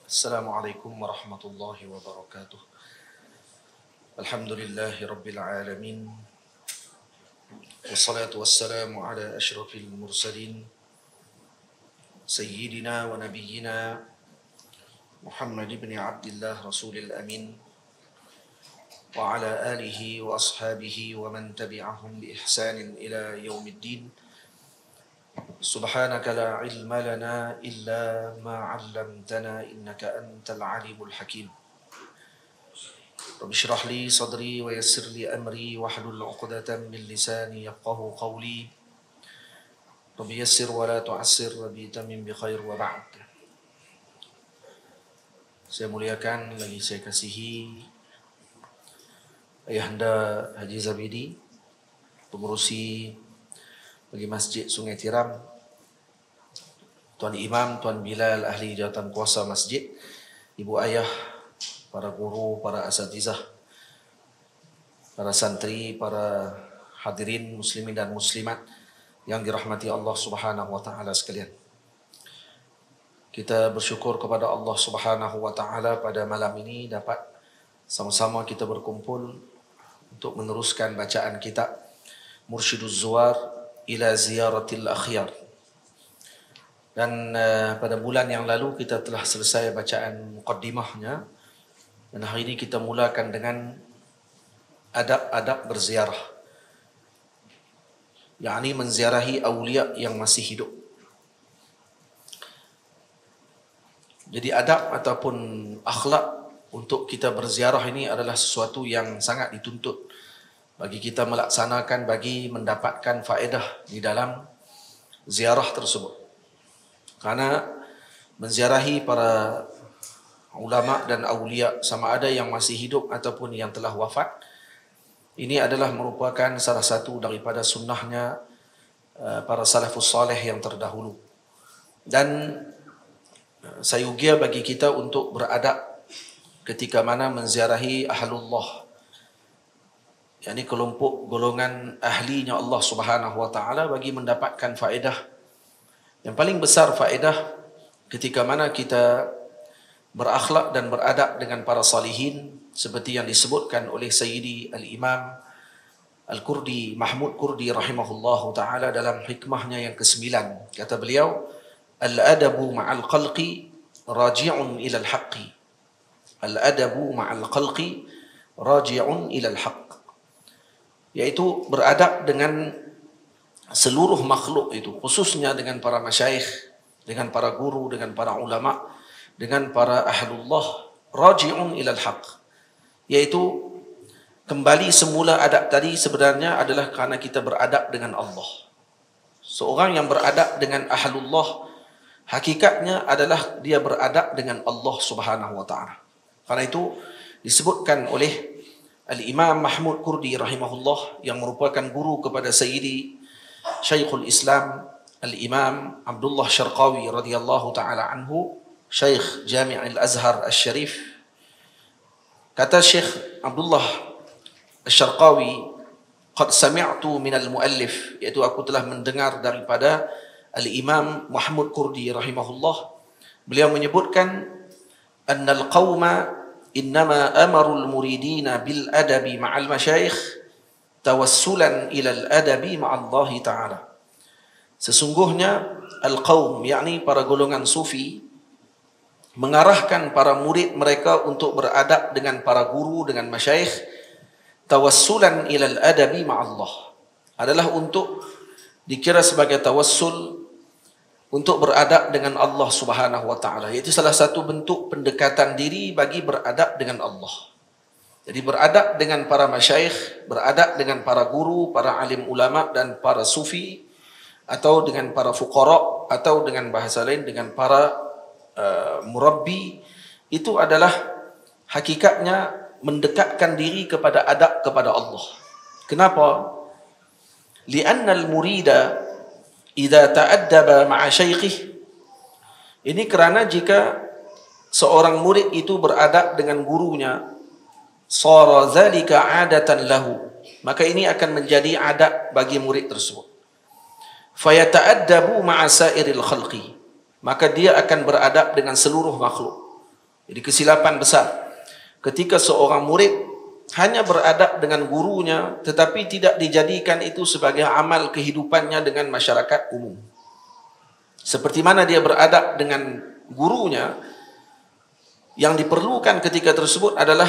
Assalamualaikum warahmatullahi wabarakatuh. Alhamdulillahi rabbil alamin. Wassalatu wassalamu ala asyrafil mursalin Sayyidina wa nabiyyina Muhammad ibn Abdullah Rasulil Amin wa ala alihi wa ashabihi wa man tabi'ahum bi ihsanin ila yaumiddin. Subhanaka la ilma lana illa ma 'allamtana innaka antal alimul hakim. Rabbi shrah li sadri wa yassir li amri wahlul 'uqdatam min lisani yafqahu qawli. Rabbi yassir wa la tu'assir, Rabbi tamim bi khair wa ba'd. Saya muliakan, lagi saya kasihi Ayahanda Haji Zabidi, pengurusi bagi Masjid Sungai Tiram, Tuan Imam, Tuan Bilal, ahli jawatan kuasa masjid, ibu ayah, para guru, para asatizah, para santri, para hadirin muslimin dan muslimat yang dirahmati Allah Subhanahu wa taala sekalian. Kita bersyukur kepada Allah Subhanahu wa taala pada malam ini dapat sama-sama kita berkumpul untuk meneruskan bacaan kitab Mursyiduz Zuwar ila Ziyaratil Akhyar. Dan pada bulan yang lalu kita telah selesai bacaan muqaddimahnya, dan hari ini kita mulakan dengan adab-adab berziarah, yakni menziarahi awliya yang masih hidup. Jadi adab ataupun akhlak untuk kita berziarah ini adalah sesuatu yang sangat dituntut bagi kita melaksanakan, bagi mendapatkan faedah di dalam ziarah tersebut. Karena menziarahi para ulama dan awliya, sama ada yang masih hidup ataupun yang telah wafat, ini adalah merupakan salah satu daripada sunnahnya para salafus saleh yang terdahulu. Dan sayugia bagi kita untuk beradab ketika mana menziarahi ahlullah, yakni kelompok golongan ahlinya Allah Subhanahu wa taala, bagi mendapatkan faedah. Yang paling besar faedah ketika mana kita berakhlak dan beradab dengan para salihin, seperti yang disebutkan oleh Sayyidi Al-Imam Al-Kurdi, Mahmud Kurdi rahimahullahu taala dalam hikmahnya yang ke-9. Kata beliau, al-adabu ma'al khalqi raji'un ila al-haqqi. Al-adabu ma'al khalqi raji'un ila al-haqq. Yaitu beradab dengan seluruh makhluk itu, khususnya dengan para masyayikh, dengan para guru, dengan para ulama, dengan para ahlullah, raji'un ilal haq, yaitu kembali semula adab tadi sebenarnya adalah karena kita beradab dengan Allah. Seorang yang beradab dengan ahlullah, hakikatnya adalah dia beradab dengan Allah Subhanahu wa taala. Karena itu disebutkan oleh Al-Imam Mahmud Kurdi rahimahullah, yang merupakan guru kepada Sayyidi Syekhul Islam Al-Imam Abdullah Syarqawi radhiyallahu taala anhu, Syekh Jami' Al-Azhar Al-Syarif. Kata Syekh Abdullah Syarqawi, qad sami'tu min al-muallif, yaitu aku telah mendengar daripada Al-Imam Mahmud Kurdi rahimahullah, beliau menyebutkan annal qauma innama amarul muridina bil adabi ma'al masyayikh tawassulan ila al-adabi ma'allahi ta'ala. Sesungguhnya al-qaum, yakni para golongan sufi, mengarahkan para murid mereka untuk beradab dengan para guru, dengan masyayikh, tawassulan ila al-adabi ma'allah, adalah untuk dikira sebagai tawassul untuk beradab dengan Allah Subhanahu wa taala. Iaitu salah satu bentuk pendekatan diri bagi beradab dengan Allah. Jadi beradab dengan para masyayikh, beradab dengan para guru, para alim ulama dan para sufi, atau dengan para fuqara, atau dengan bahasa lain dengan para murabbi, itu adalah hakikatnya mendekatkan diri kepada adab kepada Allah. Kenapa? Li'anna al-murida idza ta'addaba ma'a syaikhih, ini kerana jika seorang murid itu beradab dengan gurunya, sara zalika 'adatan lahu, maka ini akan menjadi adab bagi murid tersebut. Fayata'addabu ma'a sairil khalqi, maka dia akan beradab dengan seluruh makhluk. Jadi kesilapan besar ketika seorang murid hanya beradab dengan gurunya tetapi tidak dijadikan itu sebagai amal kehidupannya dengan masyarakat umum. Seperti mana dia beradab dengan gurunya, yang diperlukan ketika tersebut adalah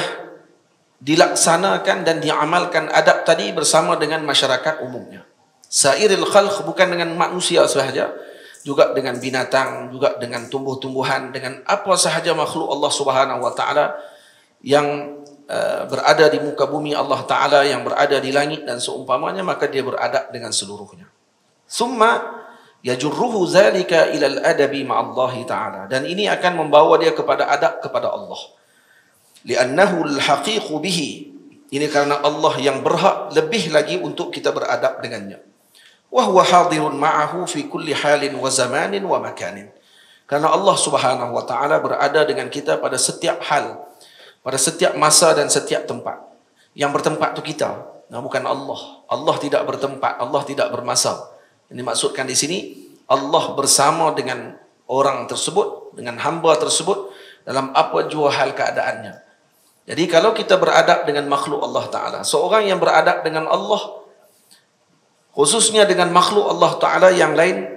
dilaksanakan dan diamalkan adab tadi bersama dengan masyarakat umumnya. Sairil khalq, bukan dengan manusia sahaja, juga dengan binatang, juga dengan tumbuh-tumbuhan, dengan apa sahaja makhluk Allah Subhanahu wa taala yang berada di muka bumi Allah taala, yang berada di langit dan seumpamanya, maka dia beradab dengan seluruhnya. Summa yajurruhu zalika ila al-adabi ma'allah taala, dan ini akan membawa dia kepada adab kepada Allah. Li'annahu al-haqiqu bihi, ini karena Allah yang berhak lebih lagi untuk kita beradab dengannya. Wa huwa hadirun ma'ahu fi kulli halin wa zamanin wa makanin, karena Allah Subhanahu wa taala berada dengan kita pada setiap hal, pada setiap masa dan setiap tempat. Yang bertempat itu kita, bukan Allah. Allah tidak bertempat, Allah tidak bermasa. Ini maksudkan di sini Allah bersama dengan orang tersebut, dengan hamba tersebut dalam apa jua hal keadaannya. Jadi kalau kita beradab dengan makhluk Allah taala, seorang yang beradab dengan Allah, khususnya dengan makhluk Allah taala yang lain,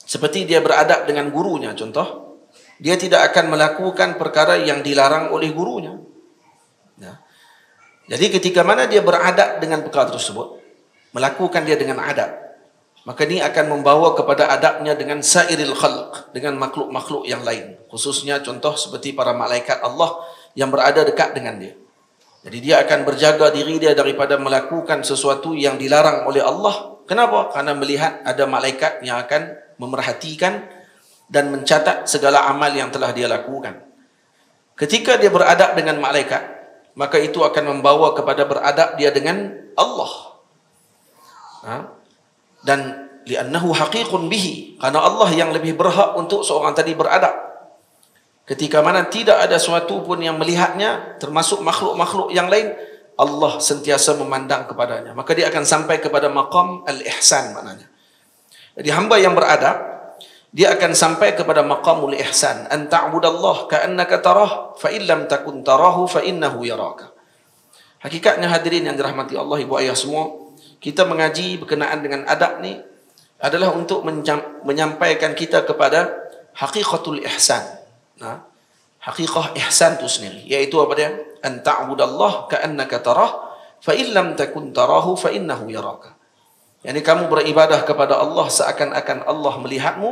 seperti dia beradab dengan gurunya, contoh, dia tidak akan melakukan perkara yang dilarang oleh gurunya. Jadi ketika mana dia beradab dengan perkara tersebut, melakukan dia dengan adab, maka ini akan membawa kepada adabnya dengan sairil khalq, dengan makhluk-makhluk yang lain, khususnya contoh seperti para malaikat Allah yang berada dekat dengan dia. Jadi dia akan berjaga diri dia daripada melakukan sesuatu yang dilarang oleh Allah. Kenapa? Karena melihat ada malaikat yang akan memerhatikan dan mencatat segala amal yang telah dia lakukan. Ketika dia beradab dengan malaikat, maka itu akan membawa kepada beradab dia dengan Allah. Dan li'annahu haqiqun bihi, karena Allah yang lebih berhak untuk seorang tadi beradab. Ketika mana tidak ada sesuatu pun yang melihatnya, termasuk makhluk-makhluk yang lain, Allah sentiasa memandang kepadanya. Maka dia akan sampai kepada maqam al-ihsan maknanya. Jadi hamba yang beradab, dia akan sampai kepada maqamul ihsan. An ta'budallah ka'annaka tarah, fa illam takun tarahu fa innahu yaraka. Hakikatnya hadirin yang dirahmati Allah, ibu ayah semua, kita mengaji berkenaan dengan adab ni adalah untuk menyampaikan kita kepada haqiqatul ihsan. Haqiqah ihsan itu sendiri, yaitu apa dia? An ta'budallah ka'annaka tarah, fa illam takun tarahu fa innahu yaraka. Yani kamu beribadah kepada Allah seakan-akan Allah melihatmu.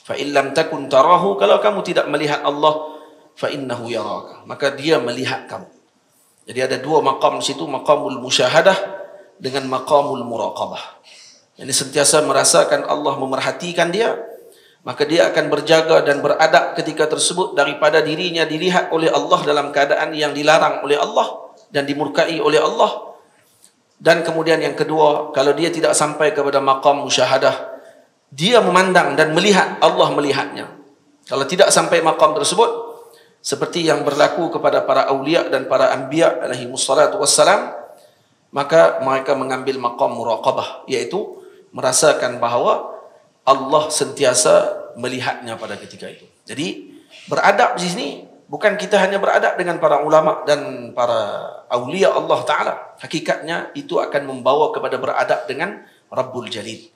Fa illam takun tarahu, kalau kamu tidak melihat Allah, fa innahu yaraka, maka dia melihat kamu. Jadi ada dua maqam di situ, maqamul musyahadah dengan maqamul muraqabah. Yani sentiasa merasakan Allah memerhatikan dia, maka dia akan berjaga dan beradab ketika tersebut daripada dirinya dilihat oleh Allah dalam keadaan yang dilarang oleh Allah dan dimurkai oleh Allah. Dan kemudian yang kedua, kalau dia tidak sampai kepada maqam musyahadah, dia memandang dan melihat Allah melihatnya. Kalau tidak sampai maqam tersebut, seperti yang berlaku kepada para awliya dan para anbiya alaihi wassalatu wassalam, maka mereka mengambil maqam muraqabah, yaitu merasakan bahawa Allah sentiasa melihatnya pada ketika itu. Jadi beradab di sini bukan kita hanya beradab dengan para ulama dan para awliya Allah Ta'ala. Hakikatnya itu akan membawa kepada beradab dengan Rabbul Jalil.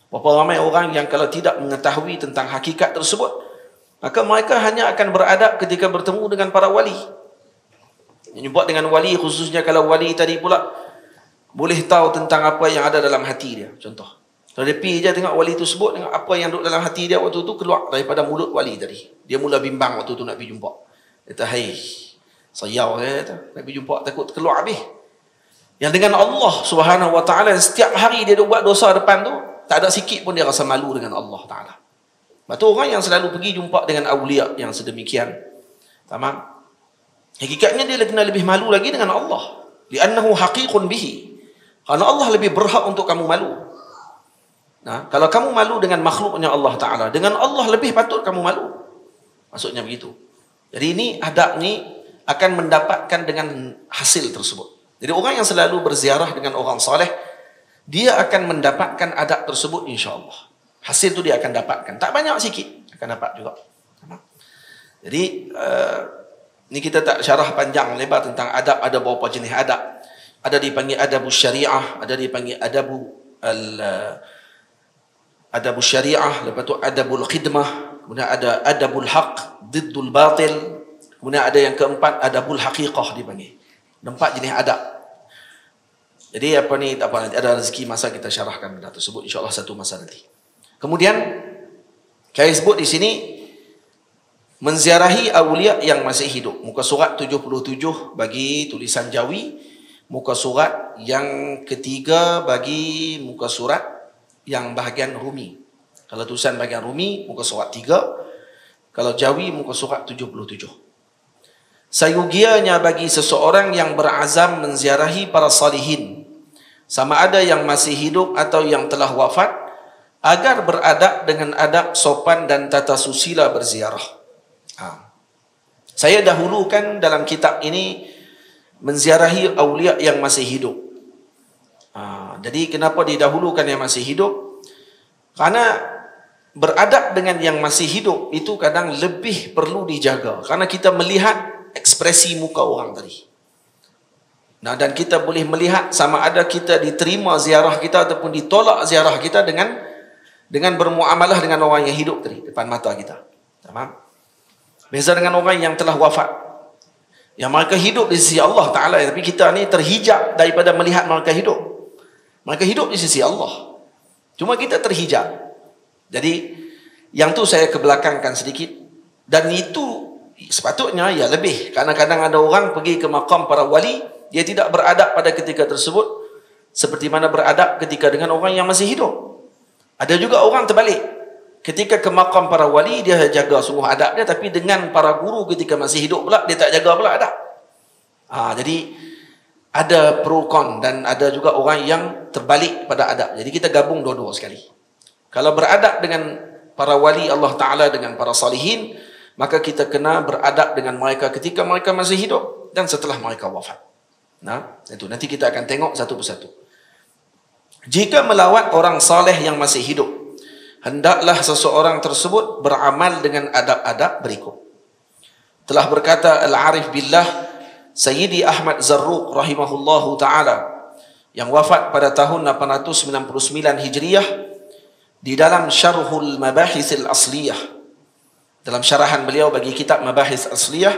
Berapa ramai orang yang kalau tidak mengetahui tentang hakikat tersebut, maka mereka hanya akan beradab ketika bertemu dengan para wali. Yang buat dengan wali, khususnya kalau wali tadi pula boleh tahu tentang apa yang ada dalam hati dia. Contoh, kalau dia pergi je tengok wali tersebut, tengok apa yang duduk dalam hati dia waktu itu keluar daripada mulut wali tadi. Dia mula bimbang waktu itu nak pergi jumpa. Dia kata, "Hai, sayau saya kata, nak pergi jumpa takut keluar habis." Yang dengan Allah Subhanahu wa taala setiap hari dia buat dosa depan tu, tak ada sikit pun dia rasa malu dengan Allah Taala. Sebab orang yang selalu pergi jumpa dengan awliya yang sedemikian, tamam, hakikatnya dia kena lebih malu lagi dengan Allah. Li'annahu haqiqun bihi. Karena Allah lebih berhak untuk kamu malu. Kalau kamu malu dengan makhluknya Allah Ta'ala, dengan Allah lebih patut kamu malu. Maksudnya begitu. Jadi ini adab ni akan mendapatkan dengan hasil tersebut. Jadi orang yang selalu berziarah dengan orang saleh, dia akan mendapatkan adab tersebut insya-Allah. Hasil tu dia akan dapatkan. Tak banyak, sikit akan dapat juga. Jadi ni kita tak syarah panjang lebar tentang adab, ada berapa jenis adab. Ada dipanggil adabus syariah, ada dipanggil adabus syariah, lepas tu adabul khidmah, kemudian ada adabul haq, diddul batil, kemudian ada yang keempat adabul haqiqah dipanggil. 4 jenis adab. Jadi apa ni, tak apa, nanti ada rezeki masa kita syarahkan benda tersebut, insya-Allah satu masa nanti. Kemudian saya sebut di sini menziarahi awliya yang masih hidup. Muka surat 77 bagi tulisan Jawi, muka surat yang ketiga bagi muka surat yang bahagian Rumi. Kalau tulisan bahagian Rumi, muka surat 3. Kalau Jawi, muka surat 77. Sayugianya bagi seseorang yang berazam menziarahi para salihin, sama ada yang masih hidup atau yang telah wafat, agar beradab dengan adab sopan dan tata susila berziarah. Saya dahulukan dalam kitab ini menziarahi awliya yang masih hidup. Jadi kenapa didahulukan yang masih hidup? Karena beradab dengan yang masih hidup itu kadang lebih perlu dijaga. Karena kita melihat ekspresi muka orang tadi. Dan kita boleh melihat sama ada kita diterima ziarah kita ataupun ditolak ziarah kita dengan bermuamalah dengan orang yang hidup tadi depan mata kita. Faham? Beza dengan orang yang telah wafat. Yang mereka hidup di sisi Allah Ta'ala, tapi kita ni terhijab daripada melihat mereka hidup. Mereka hidup di sisi Allah, cuma kita terhijab. Jadi yang tu saya kebelakangkan sedikit. Dan itu sepatutnya ya lebih. Kadang-kadang ada orang pergi ke makam para wali, dia tidak beradab pada ketika tersebut seperti mana beradab ketika dengan orang yang masih hidup. Ada juga orang terbalik. Ketika ke makam para wali, dia jaga sungguh adab dia, tapi dengan para guru ketika masih hidup pula, dia tak jaga pula adab. Jadi ada pro kon, dan ada juga orang yang terbalik pada adab. Jadi kita gabung dua-dua sekali. Kalau beradab dengan para wali Allah Ta'ala, dengan para salihin, maka kita kena beradab dengan mereka ketika mereka masih hidup dan setelah mereka wafat. Itu nanti kita akan tengok satu persatu. Jika melawat orang saleh yang masih hidup, hendaklah seseorang tersebut beramal dengan adab-adab berikut. Telah berkata Al-Arif Billah Sayyidi Ahmad Zarruq rahimahullahu ta'ala, yang wafat pada tahun 899 Hijriah, di dalam Syarhul Mabahis Al-Asliyah, dalam syarahan beliau bagi kitab Mabahis Asliyah,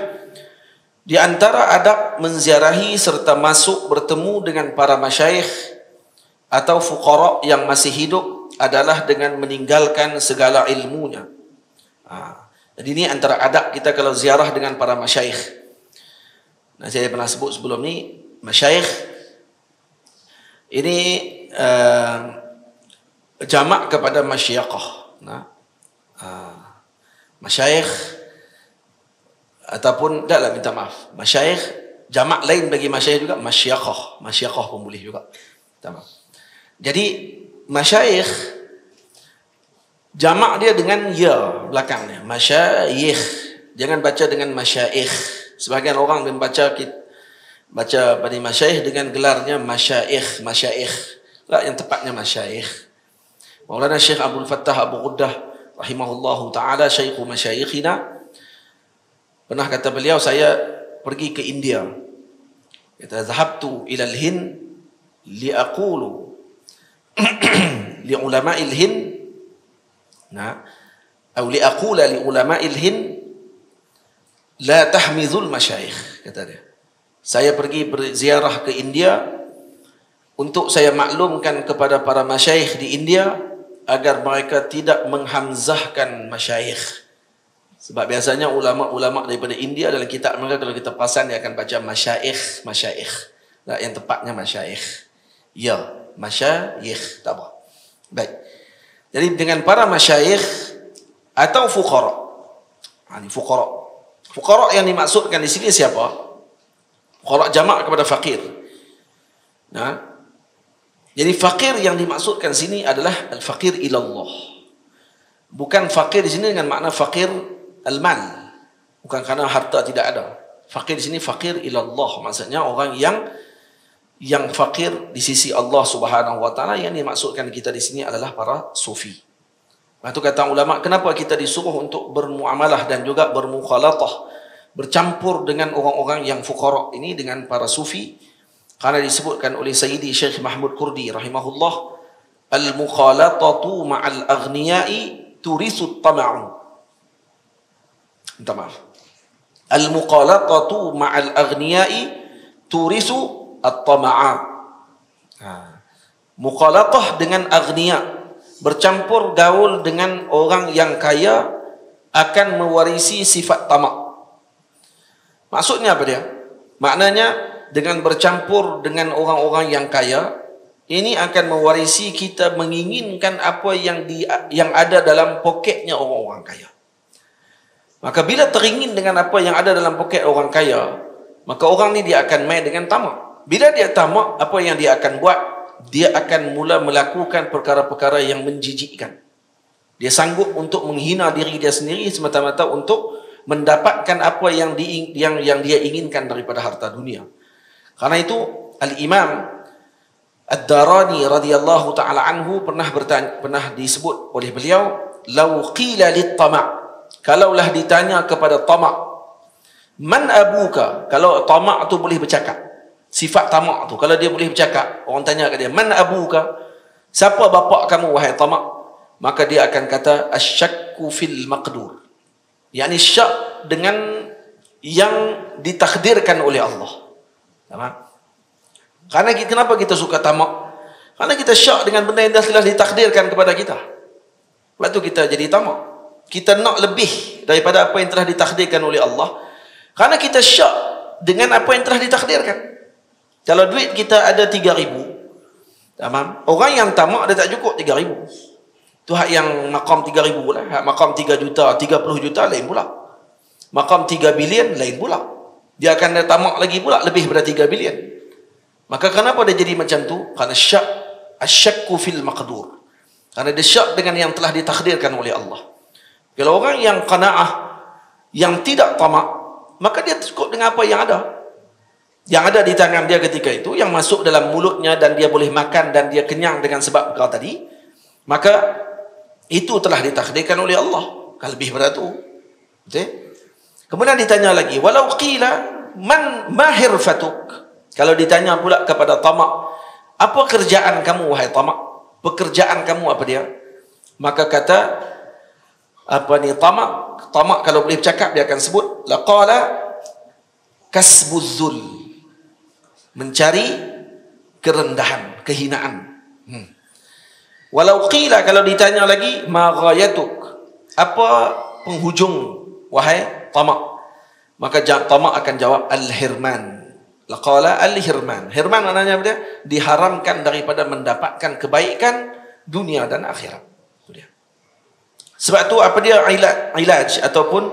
di antara adab menziarahi serta masuk bertemu dengan para masyayikh atau fuqara yang masih hidup adalah dengan meninggalkan segala ilmunya. Jadi ini antara adab kita kalau ziarah dengan para masyayikh. Saya pernah sebut sebelum ni, masyayikh ini jamak kepada masyiqah. Masyayikh ataupun taklah, minta maaf, masyayikh jamak lain bagi masyayikh juga masyiqah. Masyiqah pun boleh juga. Minta maaf. Jadi masyayikh jamak dia dengan ya belakangnya, masyayikh. Jangan baca dengan masyayikh. Sebahagian orang membaca pada masyayikh dengan gelarnya masyayikh. Tak, yang tepatnya masyayikh. Maulana Syekh Abdul Fattah Abu Ghuddah rahimahullahu ta'ala, syaikhul masyayikhina, pernah kata beliau, saya pergi ke India. Kata, zahabtu ila al-Hind liaqulu li ulama'il Hind, atau liaqula li ulama'il Hind la tahmizul masyayikh, kata dia. Saya pergi berziarah ke India untuk saya maklumkan kepada para masyayikh di India agar mereka tidak menghamzahkan masyayikh. Sebab biasanya ulama-ulama daripada India dalam kitab mereka, kalau kita perasan, dia akan baca masyayikh. Nah, yang tepatnya masyayikh. Ya, masyayikh, tak apa. Baik. Jadi dengan para masyayikh atau fuqara. Ini fuqara. Fuqara yang dimaksudkan di sini siapa? Fuqara jamak kepada fakir. Jadi fakir yang dimaksudkan sini adalah al-fakir ilallah. Bukan fakir di sini dengan makna fakir al-mal. Bukan kerana harta tidak ada. Fakir di sini fakir ilallah. Maksudnya orang yang fakir di sisi Allah Subhanahu wa taala. Yang dimaksudkan kita di sini adalah para sufi. Itu kata ulama, kenapa kita disuruh untuk bermuamalah dan juga bermukhalatah, bercampur dengan orang-orang yang fuqara ini, dengan para sufi? Karena disebutkan oleh Sayyidi Syekh Mahmud Kurdi rahimahullah, al-mukhalatatu ma'al aghniyai turithu at-tama'u. Minta maaf. Al-mukhalatatu ma'al aghniyai turithu at-tama'a. Mukhalatah dengan aghniya, bercampur gaul dengan orang yang kaya, akan mewarisi sifat tamak. Maksudnya apa dia? Maknanya dengan bercampur dengan orang-orang yang kaya, ini akan mewarisi kita menginginkan apa yang ada dalam poketnya orang-orang kaya. Maka bila teringin dengan apa yang ada dalam poket orang kaya, maka orang ni dia akan main dengan tamak. Bila dia tamak, apa yang dia akan buat? Dia akan mula melakukan perkara-perkara yang menjijikkan. Dia sanggup untuk menghina diri dia sendiri semata-mata untuk mendapatkan apa yang dia inginkan daripada harta dunia. Karena itu Al-Imam Ad-Darani radhiyallahu taala anhu pernah disebut oleh beliau, "Lau qila lit-tama'", kalaulah ditanya kepada tamak, "Man abuka?", kalau tamak tu boleh bercakap. Sifat tamak tu, kalau dia boleh bercakap, orang tanya ke dia, "Man abuka?", siapa bapa kamu wahai tamak? Maka dia akan kata, "Asyakku fil maqdur", yakni syak dengan yang ditakdirkan oleh Allah. Faham? Karena kenapa kita suka tamak? Karena kita syak dengan benda yang telah ditakdirkan kepada kita. Sebab tu kita jadi tamak. Kita nak lebih daripada apa yang telah ditakdirkan oleh Allah. Karena kita syak dengan apa yang telah ditakdirkan. Kalau duit kita ada 3,000, tamam. Orang yang tamak dia tak cukup 3,000. Tu hak yang maqam 3,000 lah. Hak maqam 3 juta, 30 juta lain pula. Maqam 3 bilion lain pula. Dia akan tamak lagi pula lebih daripada 3 bilion. Maka kenapa dia jadi macam tu? Karena syak, asyakku fil maqdur. Karena dia syak dengan yang telah ditakdirkan oleh Allah. Kalau orang yang qanaah, yang tidak tamak, maka dia cukup dengan apa yang ada. Yang ada di tangan dia ketika itu, yang masuk dalam mulutnya dan dia boleh makan dan dia kenyang dengan sebab perkara tadi, maka itu telah ditakdirkan oleh Allah. Kalau lebih daripada itu. Okay? Kemudian ditanya lagi, "Walau qila man mahir fatuk?", kalau ditanya pula kepada tamak, "Apa kerjaan kamu wahai tamak? Pekerjaan kamu apa dia?" Maka kata tamak kalau boleh bercakap dia akan sebut, laqala kasbuz zul, mencari kerendahan, kehinaan. Walau qila, kalau ditanya lagi, ma ghayatuk, apa penghujung wahai tamak? Maka tamak akan jawab, al-hirman. Laqala al-hirman. Hirman maknanya apa dia? Diharamkan daripada mendapatkan kebaikan dunia dan akhirat. Itu dia. Sebab tu apa dia ilaj ataupun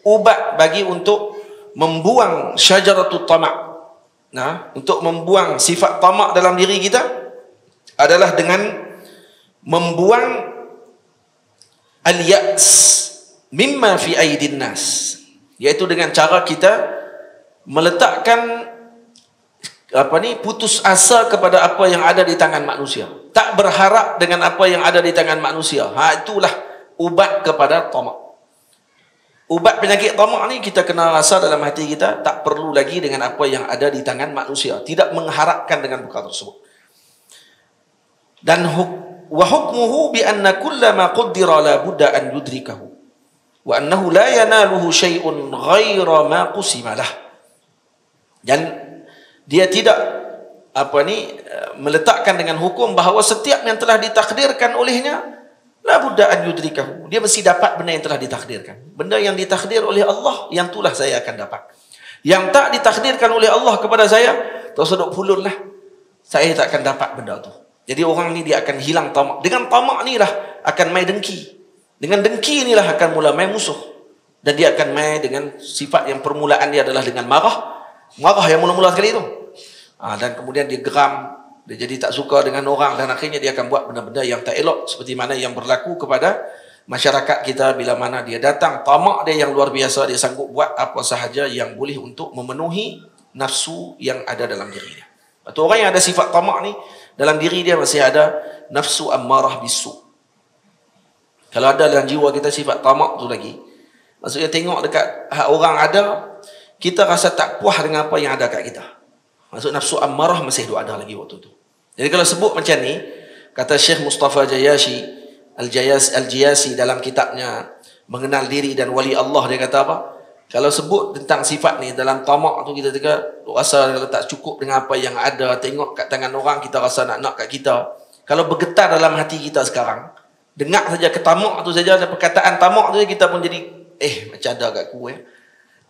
ubat bagi untuk membuang syajaratut tamak. Nah, untuk membuang sifat tamak dalam diri kita adalah dengan membuang al-ya's mimma fi aidin nas, iaitu dengan cara kita meletakkan putus asa kepada apa yang ada di tangan manusia, tak berharap dengan apa yang ada di tangan manusia. Itulah ubat kepada tamak. Ubat penyakit tamak ni kita kena rasa dalam hati kita, tak perlu lagi dengan apa yang ada di tangan manusia, tidak mengharapkan dengan perkara tersebut. Dan wa hukmuhu bi anna kullama qaddara la budda an yudrikahu wa annahu la yanaluhu syai'un ghaira ma qusima lah. Dan dia tidak meletakkan dengan hukum bahawa setiap yang telah ditakdirkan olehnya la budda an yudrikahu, dia mesti dapat benda yang telah ditakdirkan. Benda yang ditakdir oleh Allah, yang itulah saya akan dapat. Yang tak ditakdirkan oleh Allah kepada saya, terseduk pulun lah, saya tak akan dapat benda tu. Jadi orang ni dia akan hilang tamak. Dengan tamak ni lah akan main dengki. Dengan dengki ni lah akan mula main musuh. Dan dia akan main dengan sifat yang permulaan dia adalah dengan marah. Marah yang mula-mula sekali tu. Dan kemudian dia geram, dia jadi tak suka dengan orang, dan akhirnya dia akan buat benda-benda yang tak elok, seperti mana yang berlaku kepada masyarakat kita bila mana dia datang tamak dia yang luar biasa, dia sanggup buat apa sahaja yang boleh untuk memenuhi nafsu yang ada dalam diri dia. Atau orang yang ada sifat tamak ni, dalam diri dia masih ada nafsu ammarah bisu. Kalau ada dalam jiwa kita sifat tamak tu lagi, maksudnya tengok dekat hak orang ada, kita rasa tak puas dengan apa yang ada kat kita. Maksud nafsu ammarah masih ada lagi waktu tu. Jadi kalau sebut macam ni, kata Syekh Mustafa Al-Jayasi dalam kitabnya Mengenal Diri dan Wali Allah, dia kata apa? Kalau sebut tentang sifat ni dalam tamak tu, kita rasa kalau tak cukup dengan apa yang ada, tengok kat tangan orang, kita rasa nak kat kita. Kalau bergetar dalam hati kita sekarang, dengar saja ketamak tu saja, ada perkataan tamak tu, kita pun jadi macam ada kat aku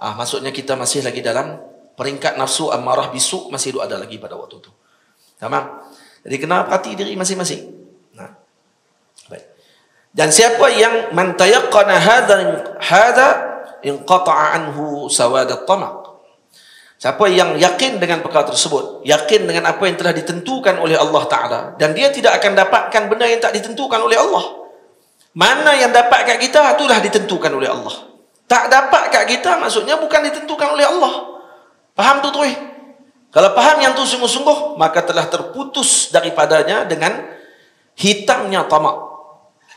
maksudnya kita masih lagi dalam peringkat nafsu amarah bisu, masih ada lagi pada waktu tu. Tamam. Jadi kena perhati diri masing-masing. Baik. Dan siapa yang man tayaqqana hadza inqata'a anhu sawad at-tamaq. Siapa yang yakin dengan perkara tersebut, yakin dengan apa yang telah ditentukan oleh Allah Ta'ala, dan dia tidak akan dapatkan benda yang tak ditentukan oleh Allah. Mana yang dapat kat kita, itulah ditentukan oleh Allah. Tak dapat kat kita, maksudnya bukan ditentukan oleh Allah. Faham tu tuh? Kalau faham yang tu sungguh-sungguh, maka telah terputus daripadanya dengan hitamnya tamak.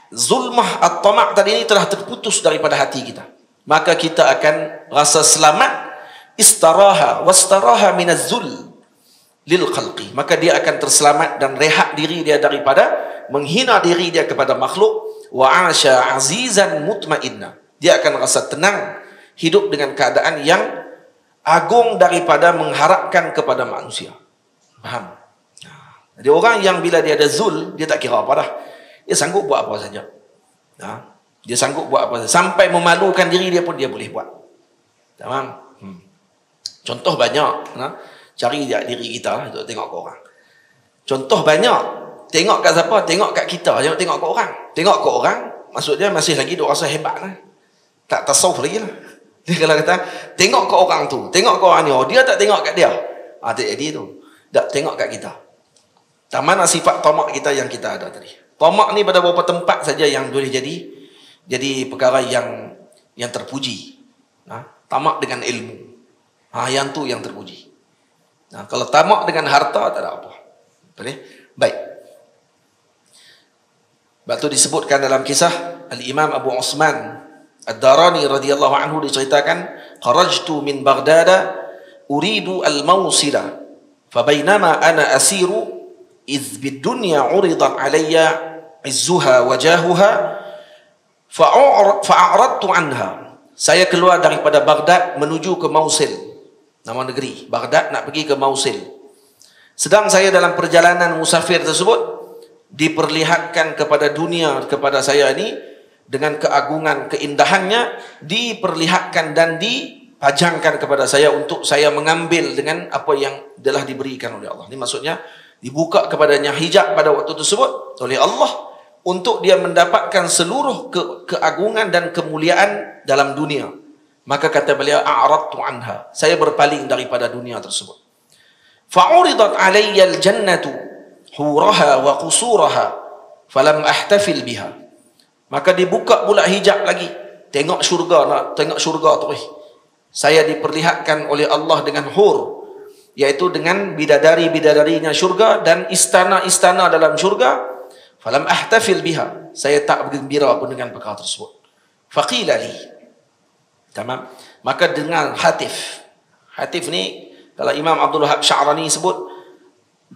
Zulmah at-tamak tadi ini telah terputus daripada hati kita. Maka kita akan rasa selamat, istaraha wastaraha minaz-zul lil khalqi. Maka dia akan terselamat dan rehat diri dia daripada menghina diri dia kepada makhluk. Wa 'asha 'azizan mutmainna. Dia akan rasa tenang, hidup dengan keadaan yang agung daripada mengharapkan kepada manusia. Faham? Jadi orang yang bila dia ada zul, dia tak kira apa dah. Dia sanggup buat apa saja. Dia sanggup buat apa saja. Sampai memalukan diri dia pun dia boleh buat. Faham? Contoh banyak. Cari diri kita untuk tengok ke orang. Contoh banyak. Tengok kat siapa? Tengok kat kita. Jangan tengok kat orang. Tengok kat orang, maksudnya masih lagi dia rasa hebat lah. Tak tasawuf lagi lah. Dia kalau kata, tengok kat orang tu. Tengok kat orang ni. Dia tak tengok kat dia. Tak jadi tu. Tak tengok kat kita. Tak mana sifat tamak kita yang kita ada tadi. Tamak ni pada beberapa tempat saja yang boleh jadi perkara yang terpuji. Tamak dengan ilmu. Yang tu yang terpuji. Kalau tamak dengan harta, tak ada apa. Boleh? Baik. Sebab tu disebutkan dalam kisah Al-Imam Abu Osman Ad-Darani radhiyallahu anhu, diceritakan, kharajtu min Baghdad uridu al-mawsila fabainama ana asiru idh bid-dunya uridat alayya izzuha wa jahuha fa'aradtu anha. Saya keluar daripada Baghdad menuju ke Mausil, nama negeri Baghdad, nak pergi ke Mausil. Sedang saya dalam perjalanan musafir tersebut, diperlihatkan kepada dunia, kepada saya ini, dengan keagungan, keindahannya, diperlihatkan dan dipajangkan kepada saya untuk saya mengambil dengan apa yang telah diberikan oleh Allah. Ini maksudnya dibuka kepadanya hijab pada waktu tersebut oleh Allah untuk dia mendapatkan seluruh keagungan dan kemuliaan dalam dunia. Maka kata beliau, a'radtu anha, saya berpaling daripada dunia tersebut. Fa'uridat alayya al-jannatu huraha wa qusuraha falam ahtafil biha. Maka dibuka pula hijab lagi, tengok syurga, nak tengok syurga tu. Saya diperlihatkan oleh Allah dengan hur, iaitu dengan bidadari-bidadarinya syurga dan istana-istana dalam syurga. Falam ahtafil biha, saya tak bergembira pun dengan perkara tersebut. Faqila li, tamam, maka dengan hatif. Hatif ni kalau Imam Abdul Wahab Sya'rani sebut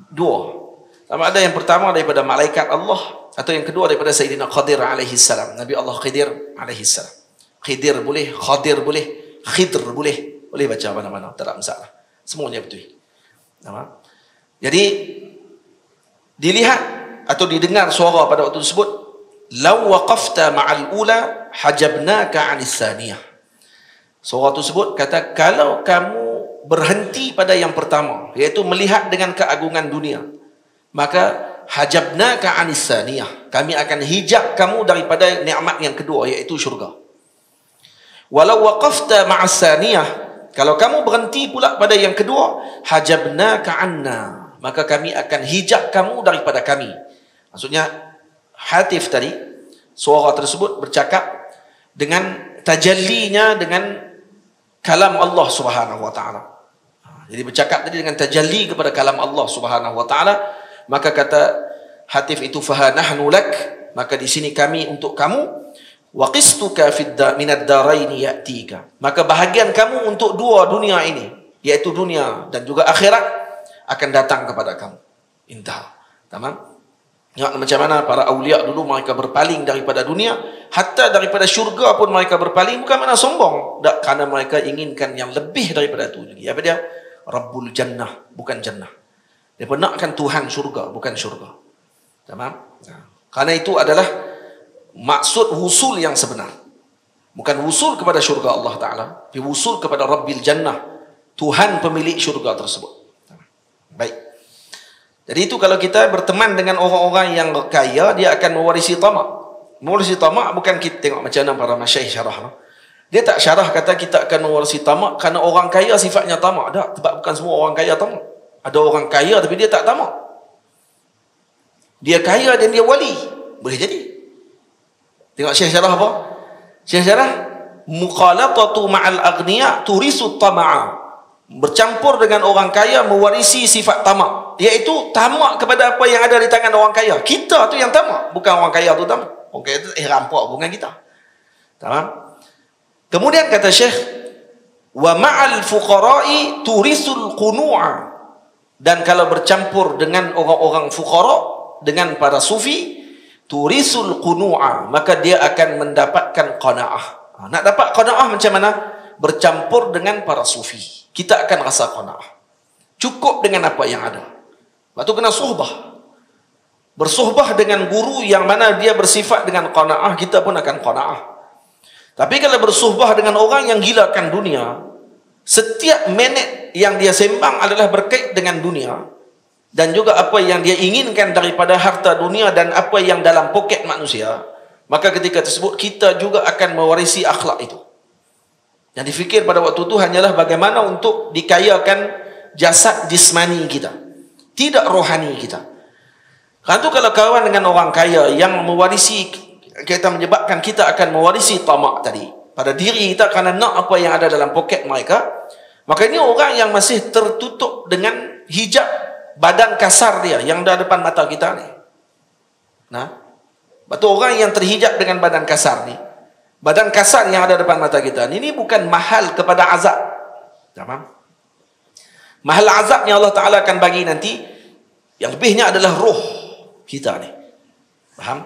dua. Sama ada yang pertama daripada malaikat Allah, atau yang kedua daripada Sayyidina Khadir alaihi salam. Nabi Allah Khidir alaihi salam. Khidir boleh, Khadir boleh, Khidr boleh. Boleh baca mana-mana, tak ada masalah. Semuanya betul. Jadi dilihat atau didengar suara pada waktu tersebut, law waqafta ma'al ula hajabnaka 'anis tsaniyah. Suara tersebut kata, kalau kamu berhenti pada yang pertama, iaitu melihat dengan keagungan dunia, maka hajabnaka 'anis tsaniyah, kami akan hijab kamu daripada nikmat yang kedua, iaitu syurga. Walau waqafta ma'as tsaniyah, kalau kamu berhenti pula pada yang kedua, hajabnaka 'anna, maka kami akan hijab kamu daripada kami. Maksudnya hatif tadi, suara tersebut bercakap dengan tajallinya dengan kalam Allah Subhanahu wa taala. Jadi bercakap tadi dengan tajalli kepada kalam Allah Subhanahu wa taala. Maka kata hatif itu, faha nahnu lak maka di sini kami untuk kamu wa qistuka minad daraini ya'tika. Maka bahagian kamu untuk dua dunia ini, yaitu dunia dan juga akhirat, akan datang kepada kamu. Intah. Tamam? Ya, macam mana para awliya dulu mereka berpaling daripada dunia, hatta daripada syurga pun mereka berpaling, bukan mana sombong, tak, karena mereka inginkan yang lebih daripada itu lagi. Apa dia? Rabbul Jannah, bukan Jannah. Dia benarkan Tuhan syurga, bukan syurga. Tamam? Karena itu adalah maksud wusul yang sebenar. Bukan wusul kepada syurga Allah Ta'ala, tapi wusul kepada Rabbil Jannah, Tuhan pemilik syurga tersebut. Baik. Jadi itu kalau kita berteman dengan orang-orang yang kaya, dia akan mewarisi tamak. Mewarisi tamak bukan kita tengok macam mana para masyaikh syarah. Dia tak syarah kata kita akan mewarisi tamak kerana orang kaya sifatnya tamak. Tak, sebab bukan semua orang kaya tamak. Ada orang kaya tapi dia tak tamak. Dia kaya dan dia wali. Boleh jadi. Tengok syekh syarah apa? Syekh syarah, muqalatatu ma'al aghniya turisu tama'a. Bercampur dengan orang kaya mewarisi sifat tamak, iaitu tamak kepada apa yang ada di tangan orang kaya. Kita tu yang tamak, bukan orang kaya tu tamak. Orang kaya tu rampok bukan kita. Tamam? Kemudian kata Syekh, wa ma'al fuqara'i turisul qunu'a. Dan kalau bercampur dengan orang-orang fuqara, dengan para sufi, turisul qunu'a, maka dia akan mendapatkan qanaah. Nak dapat qanaah macam mana? Bercampur dengan para sufi, kita akan rasa qanaah. Cukup dengan apa yang ada. Waktu kena suhbah. Bersuhbah dengan guru yang mana dia bersifat dengan qanaah, kita pun akan qanaah. Tapi kalau bersuhbah dengan orang yang gilakan dunia, setiap minit yang dia sembang adalah berkait dengan dunia, dan juga apa yang dia inginkan daripada harta dunia dan apa yang dalam poket manusia, maka ketika tersebut kita juga akan mewarisi akhlak itu. Yang difikir pada waktu itu hanyalah bagaimana untuk dikayakan jasad jismani kita, tidak rohani kita. Karena itu kalau kawan dengan orang kaya yang mewarisi, kita menyebabkan kita akan mewarisi tamak tadi pada diri kita kerana nak apa yang ada dalam poket mereka, maka ini orang yang masih tertutup dengan hijab badan kasar dia yang ada depan mata kita ni. Nah, betul, orang yang terhijab dengan badan kasar ni, badan kasar yang ada depan mata kita ini bukan mahal kepada azab. Tamam? Mahal azab yang Allah Ta'ala akan bagi nanti, yang lebihnya adalah roh kita ni. Faham?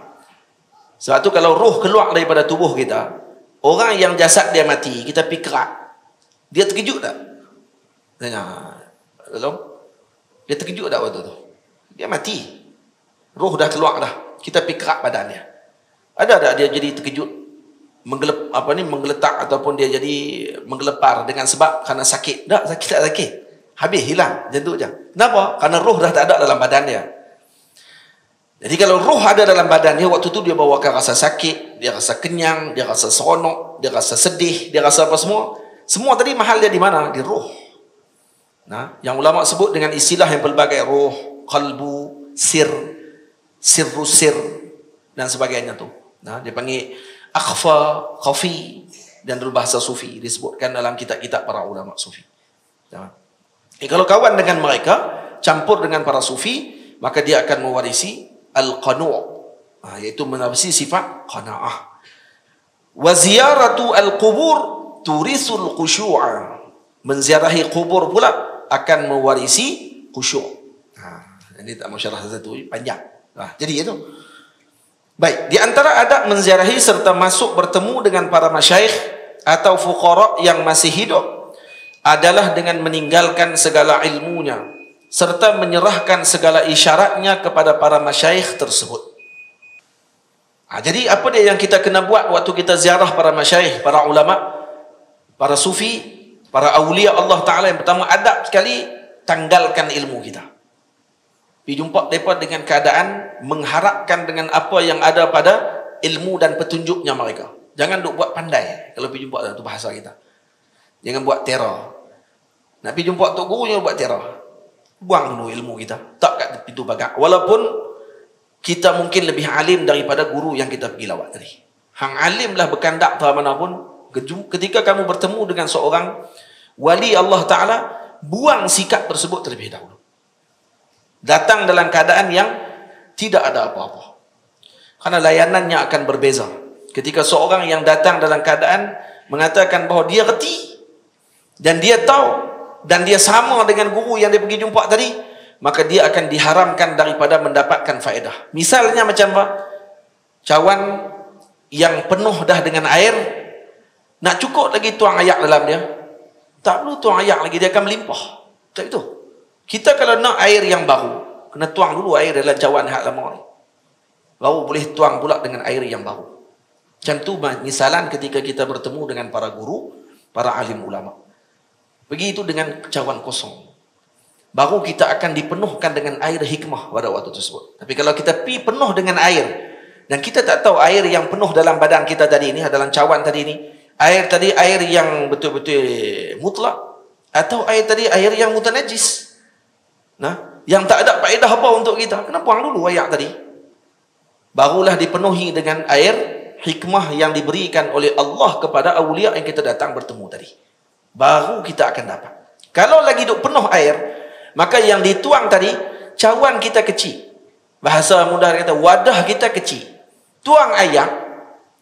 Sebab tu kalau roh keluar daripada tubuh kita, orang yang jasad dia mati, kita pergi kerak, dia terkejut tak? Tanya, dia terkejut tak waktu tu? Dia mati, roh dah keluar dah, kita pergi kerak badan dia. Ada tak dia jadi terkejut, menggeletak ataupun dia jadi menggelepar dengan sebab kerana sakit? Tak, sakit tak sakit. Habis, hilang, jantung je. Kenapa? Kerana roh dah tak ada dalam badan dia. Jadi kalau roh ada dalam badan dia, waktu tu dia bawakan rasa sakit, dia rasa kenyang, dia rasa seronok, dia rasa sedih, dia rasa apa semua. Semua tadi mahal dia di mana? Di roh. Nah, yang ulama sebut dengan istilah yang pelbagai, roh, qalbu, sirru sir dan sebagainya tu. Nah, dia panggil akhfa, khafi, dan dalam bahasa sufi disebutkan dalam kitab-kitab para ulama sufi. Kalau kawan dengan mereka, campur dengan para sufi, maka dia akan mewarisi al-qanu', iaitu mewarisi sifat qanaah. Wa ziyaratu al-qubur turisul khushu'a. Menziarahi kubur pula akan mewarisi khusyuk. Ini tak mau syarah satu, panjang. Jadi itu. Baik, di antara adab menziarahi serta masuk bertemu dengan para masyayikh atau fuqara yang masih hidup adalah dengan meninggalkan segala ilmunya serta menyerahkan segala isyaratnya kepada para masyayikh tersebut. Jadi apa dia yang kita kena buat waktu kita ziarah para masyayikh, para ulama, para sufi, para awliya Allah Ta'ala? Yang pertama, adab sekali, tanggalkan ilmu kita. Pergi jumpa mereka dengan keadaan mengharapkan dengan apa yang ada pada ilmu dan petunjuknya mereka. Jangan duk buat pandai. Kalau pergi jumpa, itu bahasa kita. Jangan buat teror. Nak pergi jumpa tok guru, jangan buat teror. Buang dulu ilmu kita, tak kat pintu pagar. Walaupun kita mungkin lebih alim daripada guru yang kita pergi lawat tadi. Hang alim lah berkandak tak mana pun. Ketika kamu bertemu dengan seorang wali Allah Ta'ala, buang sikap tersebut terlebih dahulu. Datang dalam keadaan yang tidak ada apa-apa. Karena layanannya akan berbeza. Ketika seorang yang datang dalam keadaan mengatakan bahawa dia reti dan dia tahu dan dia sama dengan guru yang dia pergi jumpa tadi, maka dia akan diharamkan daripada mendapatkan faedah. Misalnya macam apa? Cawan yang penuh dah dengan air, nak cukup lagi tuang ayak dalam dia, tak perlu tuang ayak lagi, dia akan melimpah. Tak itu. Kita kalau nak air yang baru, kena tuang dulu air dalam cawan hak lama ni, baru boleh tuang pula dengan air yang baru. Macam tu misalan ketika kita bertemu dengan para guru, para alim ulama. Begitu dengan cawan kosong, baru kita akan dipenuhkan dengan air hikmah pada waktu tersebut. Tapi kalau kita pi penuh dengan air, dan kita tak tahu air yang penuh dalam badan kita tadi ini, dalam cawan tadi ini, air tadi air yang betul-betul mutlak, atau air tadi air yang mutanajis, nah, yang tak ada faedah apa untuk kita, kena buang dulu air tadi. Barulah dipenuhi dengan air hikmah yang diberikan oleh Allah kepada awliya yang kita datang bertemu tadi. Baru kita akan dapat. Kalau lagi duk penuh air, maka yang dituang tadi, cawan kita kecil. Bahasa mudah kata, wadah kita kecil. Tuang air,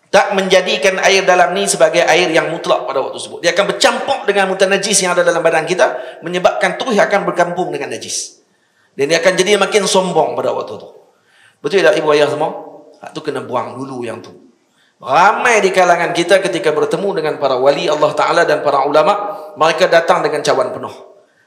tak menjadikan air dalam ni sebagai air yang mutlak pada waktu tersebut. Dia akan bercampur dengan mutanajis yang ada dalam badan kita, menyebabkan terus akan berkampung dengan najis. Dan dia akan jadi makin sombong pada waktu itu. Betul tak ibu ayah semua? Itu kena buang dulu yang tu. Ramai di kalangan kita ketika bertemu dengan para wali Allah Ta'ala dan para ulama, mereka datang dengan cawan penuh.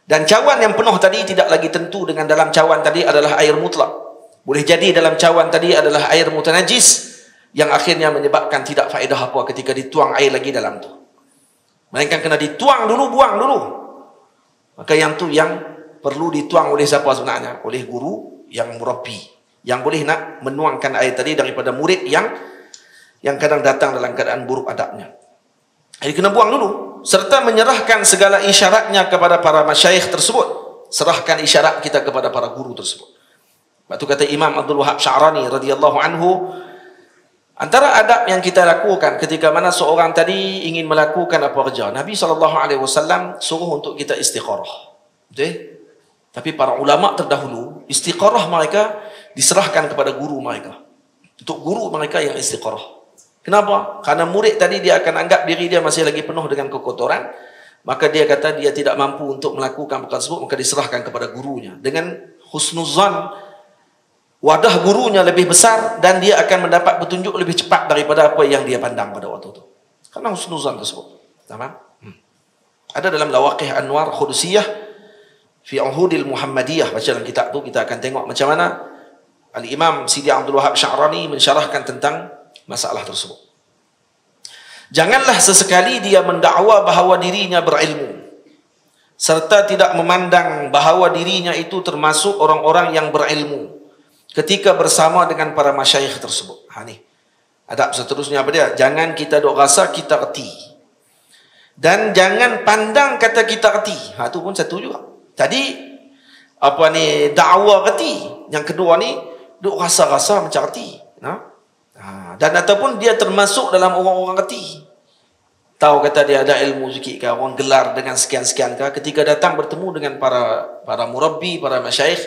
Dan cawan yang penuh tadi tidak lagi tentu dengan dalam cawan tadi adalah air mutlak. Boleh jadi dalam cawan tadi adalah air mutanajis, yang akhirnya menyebabkan tidak faedah apa ketika dituang air lagi dalam tu. Melainkan kena dituang dulu, buang dulu. Maka yang tu yang perlu dituang oleh siapa sebenarnya? Oleh guru yang murabbi, yang boleh nak menuangkan air tadi daripada murid yang kadang datang dalam keadaan buruk adabnya. Jadi kena buang dulu, serta menyerahkan segala isyaratnya kepada para masyayikh tersebut. Serahkan isyarat kita kepada para guru tersebut. Sebab tu kata Imam Abdul Wahab Sya'rani radhiyallahu anhu, antara adab yang kita lakukan ketika mana seorang tadi ingin melakukan apa kerja, Nabi SAW suruh untuk kita istiqarah. Betul? Tapi para ulama terdahulu, istiqarah mereka diserahkan kepada guru mereka. Untuk guru mereka yang istiqarah. Kenapa? Karena murid tadi dia akan anggap diri dia masih lagi penuh dengan kekotoran, maka dia kata dia tidak mampu untuk melakukan perkara tersebut, maka diserahkan kepada gurunya. Dengan husnuzan, wadah gurunya lebih besar dan dia akan mendapat petunjuk lebih cepat daripada apa yang dia pandang pada waktu itu. Karena husnuzan tersebut. Tamam? Ada dalam Lawaqih Anwar Khudusiyah fi Uhudil Muhammadiyah, baca dalam kitab tu kita akan tengok macam mana Al-Imam Sidi Abdul Wahab Sya'rani mensyarahkan tentang masalah tersebut. Janganlah sesekali dia mendakwa bahawa dirinya berilmu, serta tidak memandang bahawa dirinya itu termasuk orang-orang yang berilmu ketika bersama dengan para masyayikh tersebut. Ni adab seterusnya apa dia? Jangan kita dok rasa kita reti, dan jangan pandang kata kita reti. Itu pun satu juga. Tadi apa ni, dakwa reti. Yang kedua ni duk rasa-rasa macam reti. Dan ataupun dia termasuk dalam orang-orang reti. Tahu kata dia ada ilmu sikit ke, orang gelar dengan sekian-sekian ke, ketika datang bertemu dengan para murabbi, para masyayikh,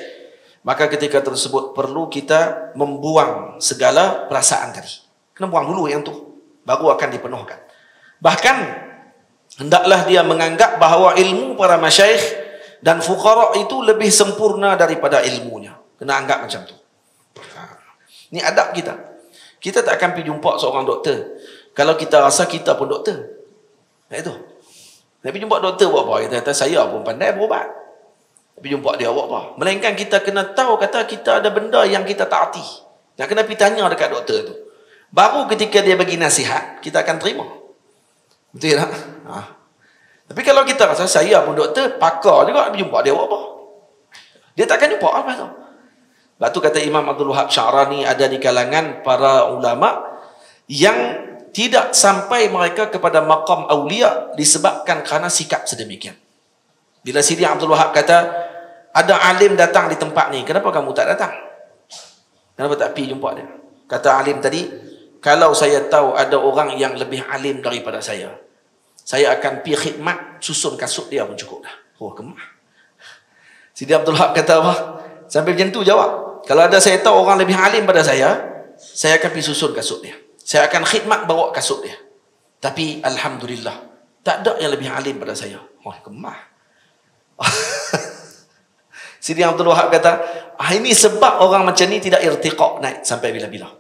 maka ketika tersebut perlu kita membuang segala perasaan tadi. Kena buang dulu yang tu, baru akan dipenuhkan. Bahkan hendaklah dia menganggap bahawa ilmu para masyayikh dan fuqara itu lebih sempurna daripada ilmunya. Kena anggap macam tu. Ini adab kita. Kita tak akan pergi jumpa seorang doktor kalau kita rasa kita pun doktor. Itu. Nak pergi jumpa doktor buat apa? Kita kata saya pun pandai berubat. Pergi jumpa dia buat apa? Melainkan kita kena tahu kata kita ada benda yang kita tak arti. Nak kena pergi tanya dekat doktor tu. Baru ketika dia bagi nasihat, kita akan terima. Betul tak? Tapi kalau kita rasa saya pun doktor, pakar juga, pergi jumpa dia buat apa? Dia takkan jumpa apa tu. Sebab tu kata Imam Abdul Wahab Sya'rani, ada di kalangan para ulama yang tidak sampai mereka kepada maqam awliya disebabkan kerana sikap sedemikian. Bila Sidi Abdul Wahab kata, ada alim datang di tempat ni, kenapa kamu tak datang? Kenapa tak pergi jumpa dia? Kata alim tadi, kalau saya tahu ada orang yang lebih alim daripada saya akan pergi khidmat, susun kasut dia pun cukup dah. Oh, kemah. Sidi Abdul Wahab kata apa? Sampai macam tu jawab. Kalau ada saya tahu orang lebih alim pada saya saya akan pergi susun kasut dia. Saya akan khidmat bawa kasut dia. Tapi alhamdulillah, tak ada yang lebih alim pada saya. Oh, kemah. Sidi Abdul Wahab kata, ini sebab orang macam ni tidak irtiqa, naik sampai bila-bila.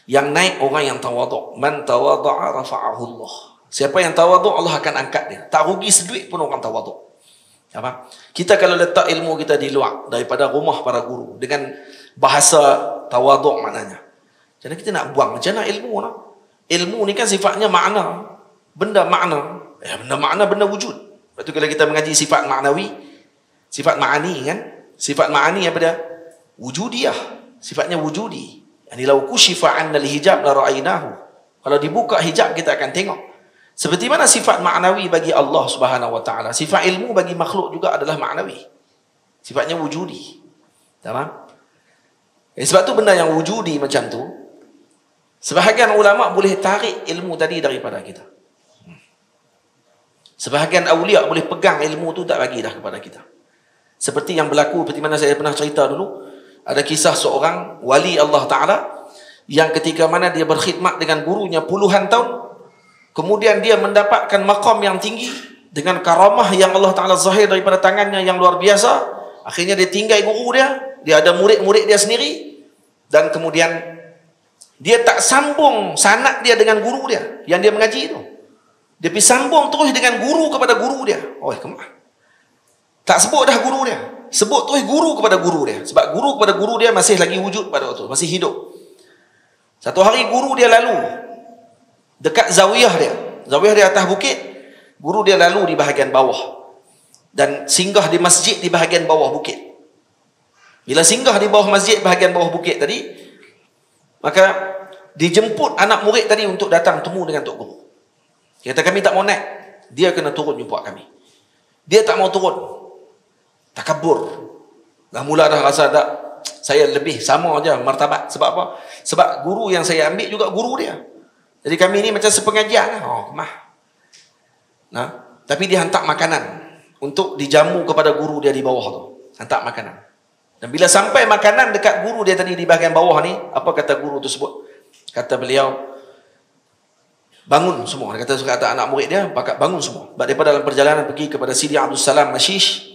Yang naik orang yang tawaduk. Man tawadu'a rafa'ahu Allah. Siapa yang tawaduk, Allah akan angkat dia. Tak rugi seduit pun orang tawaduk. Apa? Kita kalau letak ilmu kita di luar daripada rumah para guru dengan bahasa tawaduk maknanya. Jadi kita nak buang macam mana ilmu nak? Ilmu ni kan sifatnya makna. Benda makna. Benda makna, benda wujud. Lepas tu kalau kita mengaji sifat maknawi, sifat ma'ani kan? Sifat ma'ani apa dia? Wujudiyah. Sifatnya wujudi. Yani lau kushifa 'anna al-hijab la ra'aynahu. Kalau dibuka hijab kita akan tengok. Seperti mana sifat ma'nawi bagi Allah Subhanahu wa taala, sifat ilmu bagi makhluk juga adalah ma'nawi. Sifatnya wujudi. Tamam? Sebab tu benda yang wujudi macam tu, sebahagian ulama boleh tarik ilmu tadi daripada kita. Sebahagian awliya boleh pegang ilmu tu tak bagi dah kepada kita. Seperti yang berlaku, seperti mana saya pernah cerita dulu, ada kisah seorang wali Allah Ta'ala yang ketika mana dia berkhidmat dengan gurunya puluhan tahun, kemudian dia mendapatkan maqam yang tinggi dengan karamah yang Allah Ta'ala zahir daripada tangannya yang luar biasa. Akhirnya dia tinggal guru dia ada murid-murid dia sendiri, dan kemudian dia tak sambung sanad dia dengan guru dia yang dia mengaji itu. Dia pergi sambung terus dengan guru kepada guru dia. Oh, kemah. Tak sebut dah guru dia. Sebut terus guru kepada guru dia. Sebab guru kepada guru dia masih lagi wujud pada waktu, masih hidup. Satu hari guru dia lalu dekat zawiyah dia. Zawiyah dia atas bukit. Guru dia lalu di bahagian bawah. Dan singgah di masjid di bahagian bawah bukit. Bila singgah di bawah masjid bahagian bawah bukit tadi, maka dijemput anak murid tadi untuk datang temu dengan Tok Guru. Dia kata, kami tak mau naik. Dia kena turun jumpa kami. Dia tak mau turun. Takabur. Dah mula dah rasa tak, saya lebih sama aja martabat. Sebab apa? Sebab guru yang saya ambil juga guru dia. Jadi kami ni macam sepengajian lah. Oh, mah. Nah, tapi dia hantar makanan untuk dijamu kepada guru dia di bawah tu. Hantar makanan. Dan bila sampai makanan dekat guru dia tadi di bahagian bawah ni, apa kata guru tersebut? Kata beliau, bangun semua. Dia kata anak murid dia, pakat bangun semua. Sebab daripada dalam perjalanan pergi kepada Sidi Abdul Salam Mashish.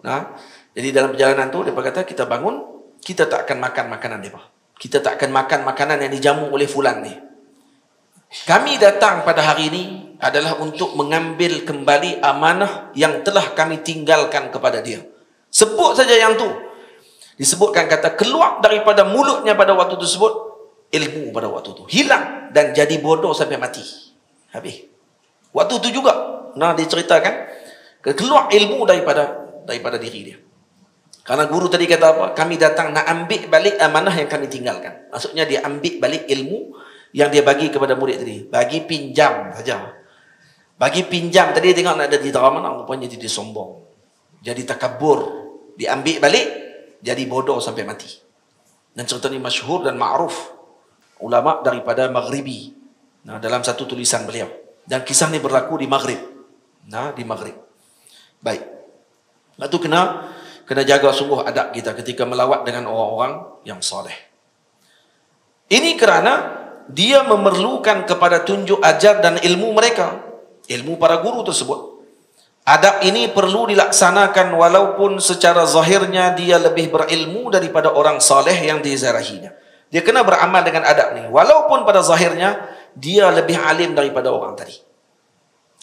Nah, jadi dalam perjalanan tu, dia kata, kita bangun, kita tak akan makan makanan dia. Kita tak akan makan makanan yang dijamu oleh fulan ni. Kami datang pada hari ini adalah untuk mengambil kembali amanah yang telah kami tinggalkan kepada dia. Sebut saja yang tu. Disebutkan kata, keluar daripada mulutnya pada waktu tersebut, ilmu pada waktu tu. Hilang dan jadi bodoh sampai mati. Habis. Waktu tu juga, nah diceritakan, keluar ilmu daripada diri dia. Karena guru tadi kata apa? Kami datang nak ambil balik amanah yang kami tinggalkan. Maksudnya dia ambil balik ilmu yang dia bagi kepada murid tadi. Bagi pinjam saja. Bagi pinjam tadi tengok nak ada di drama, rupanya jadi sombong. Jadi takabur. Diambil balik, jadi bodoh sampai mati. Dan cerita ini masyhur dan ma'ruf ulama daripada Maghribi. Nah, dalam satu tulisan beliau. Dan kisah ini berlaku di Maghrib. Nah, di Maghrib. Baik. Itu kena jaga sungguh adab kita ketika melawat dengan orang-orang yang soleh. Ini kerana dia memerlukan kepada tunjuk ajar dan ilmu mereka. Ilmu para guru tersebut. Adab ini perlu dilaksanakan walaupun secara zahirnya dia lebih berilmu daripada orang soleh yang dizarahinya. Dia kena beramal dengan adab ni. Walaupun pada zahirnya dia lebih alim daripada orang tadi.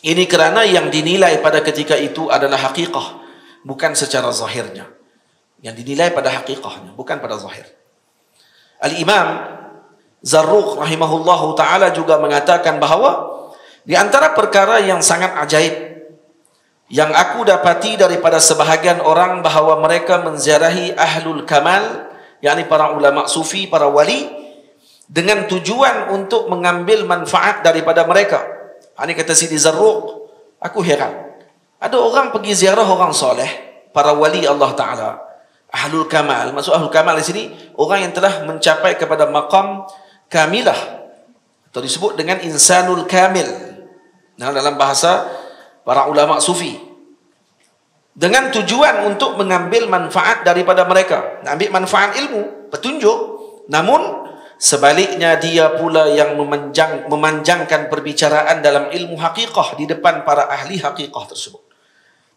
Ini kerana yang dinilai pada ketika itu adalah hakikah. Bukan secara zahirnya. Yang dinilai pada hakikahnya. Bukan pada zahir. Al-Imam Zarruq rahimahullahu ta'ala juga mengatakan bahawa di antara perkara yang sangat ajaib yang aku dapati daripada sebahagian orang bahawa mereka menziarahi ahlul kamal, yakni para ulama sufi, para wali, dengan tujuan untuk mengambil manfaat daripada mereka. Ini kata Sidi Zarruq, aku heran. Ada orang pergi ziarah orang soleh, para wali Allah Ta'ala, ahlul kamal. Maksud ahlul kamal di sini, orang yang telah mencapai kepada maqam kamilah, atau disebut dengan insanul kamil. Nah, dalam bahasa para ulama sufi, dengan tujuan untuk mengambil manfaat daripada mereka, ambil manfaat ilmu, petunjuk. Namun sebaliknya dia pula yang memanjangkan perbicaraan dalam ilmu hakikah di depan para ahli hakikah tersebut.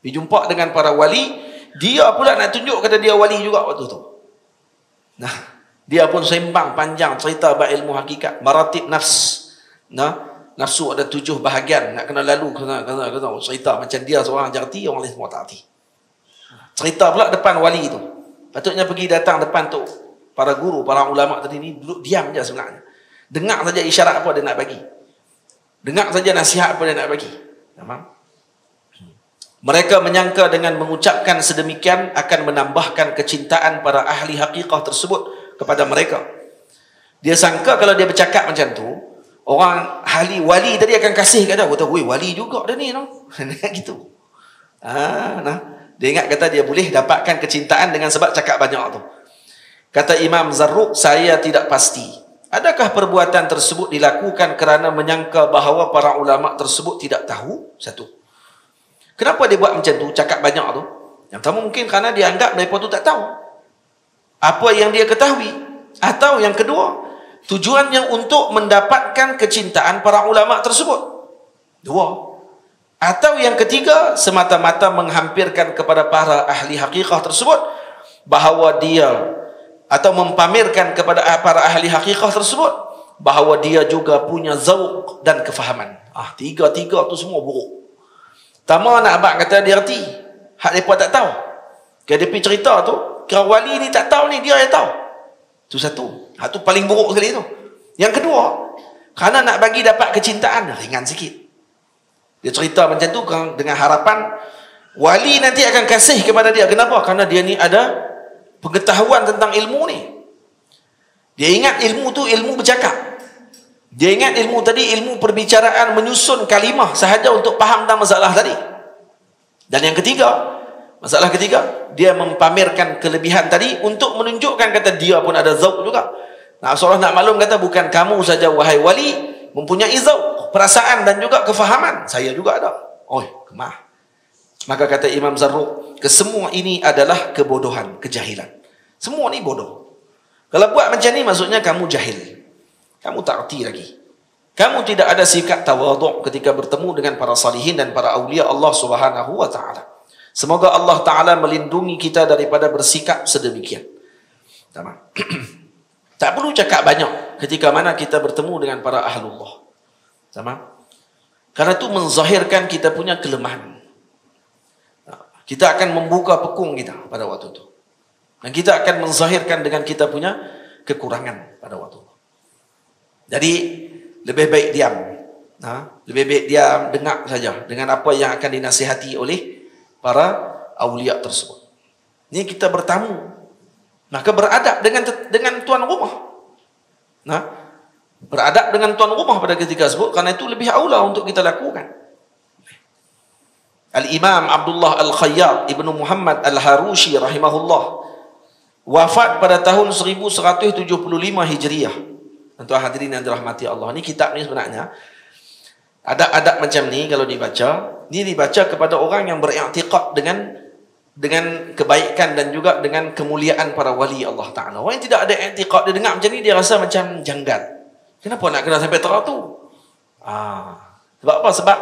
Dijumpa dengan para wali, dia pula nak tunjuk kata dia wali juga waktu tu. Nah, dia pun sembang panjang cerita bab ilmu hakikat, maratib nafs. Nah, nafsu ada 7 bahagian, nak kena lalu kena cerita macam dia seorang jarti, orang lain semua tak arti. Cerita pula depan wali tu. Patutnya pergi datang depan tu para guru, para ulama tadi ni duduk diam je sebenarnya. Dengar saja isyarat apa dia nak bagi. Dengar saja nasihat apa dia nak bagi. Faham? Mereka menyangka dengan mengucapkan sedemikian akan menambahkan kecintaan para ahli hakikah tersebut kepada mereka. Dia sangka kalau dia bercakap macam tu, orang ahli wali tadi akan kasih kat dia. Kata, weh, wali juga dah ni, no? Gitu. Nah, dia ingat kata dia boleh dapatkan kecintaan dengan sebab cakap banyak tu. Kata Imam Zarruq, saya tidak pasti. Adakah perbuatan tersebut dilakukan kerana menyangka bahawa para ulama tersebut tidak tahu? Satu. Kenapa dia buat macam tu, cakap banyak tu? Yang pertama mungkin kerana dia anggap mereka tu tak tahu apa yang dia ketahui. Atau yang kedua, tujuannya untuk mendapatkan kecintaan para ulama tersebut. 2. Atau yang ketiga, semata-mata menghampirkan kepada para ahli hakikah tersebut bahawa dia, atau mempamerkan kepada para ahli hakikah tersebut bahawa dia juga punya zauq dan kefahaman. Tiga-tiga tu semua buruk. Tama nak abang kata dia erti, hak mereka tak tahu. Kalau dia pergi cerita tu, kalau wali ni tak tahu ni, dia yang tahu. Itu satu. Hak tu paling buruk sekali tu. Yang kedua, kerana nak bagi dapat kecintaan, ringan sikit. Dia cerita macam tu dengan harapan wali nanti akan kasih kepada dia. Kenapa? Kerana dia ni ada pengetahuan tentang ilmu ni. Dia ingat ilmu tu ilmu bercakap. Dia ingat ilmu tadi ilmu perbicaraan, menyusun kalimah sahaja untuk faham tentang masalah tadi. Dan yang ketiga, masalah ketiga, dia mempamerkan kelebihan tadi untuk menunjukkan kata dia pun ada zauq juga. Nah, Rasulullah nak maklum kata bukan kamu saja wahai wali mempunyai zauq, perasaan dan juga kefahaman. Saya juga ada. Kemah. Maka kata Imam Zarruq, kesemua ini adalah kebodohan, kejahilan. Semua ni bodoh. Kalau buat macam ni maksudnya kamu jahil. Kamu tak erti lagi. Kamu tidak ada sikap tawaduk ketika bertemu dengan para salihin dan para awliya Allah Subhanahu wa taala. Semoga Allah taala melindungi kita daripada bersikap sedemikian. Tamam. Tak perlu cakap banyak ketika mana kita bertemu dengan para ahlullah. Tamam. Karena itu menzahirkan kita punya kelemahan. Kita akan membuka pekung kita pada waktu itu. Dan kita akan menzahirkan dengan kita punya kekurangan pada waktu itu. Jadi, lebih baik diam. Lebih baik diam, dengar saja dengan apa yang akan dinasihati oleh para awliya tersebut. Ini kita bertamu. Maka beradab dengan tuan rumah. Beradab dengan tuan rumah pada ketika tersebut, kerana itu lebih aula untuk kita lakukan. Al-Imam Abdullah Al-Khayyat Ibnu Muhammad Al-Harushi rahimahullah wafat pada tahun 1175 Hijriah. Tuan hadirin yang dirahmati Allah, ni kitab ni sebenarnya adab-adab macam ni kalau dibaca, ni dibaca kepada orang yang beriktikad dengan kebaikan dan juga dengan kemuliaan para wali Allah Ta'ala. Orang yang tidak ada iktikad, dia dengar macam ni, dia rasa macam janggal. Kenapa nak kena sampai terang tu? Sebab apa? Sebab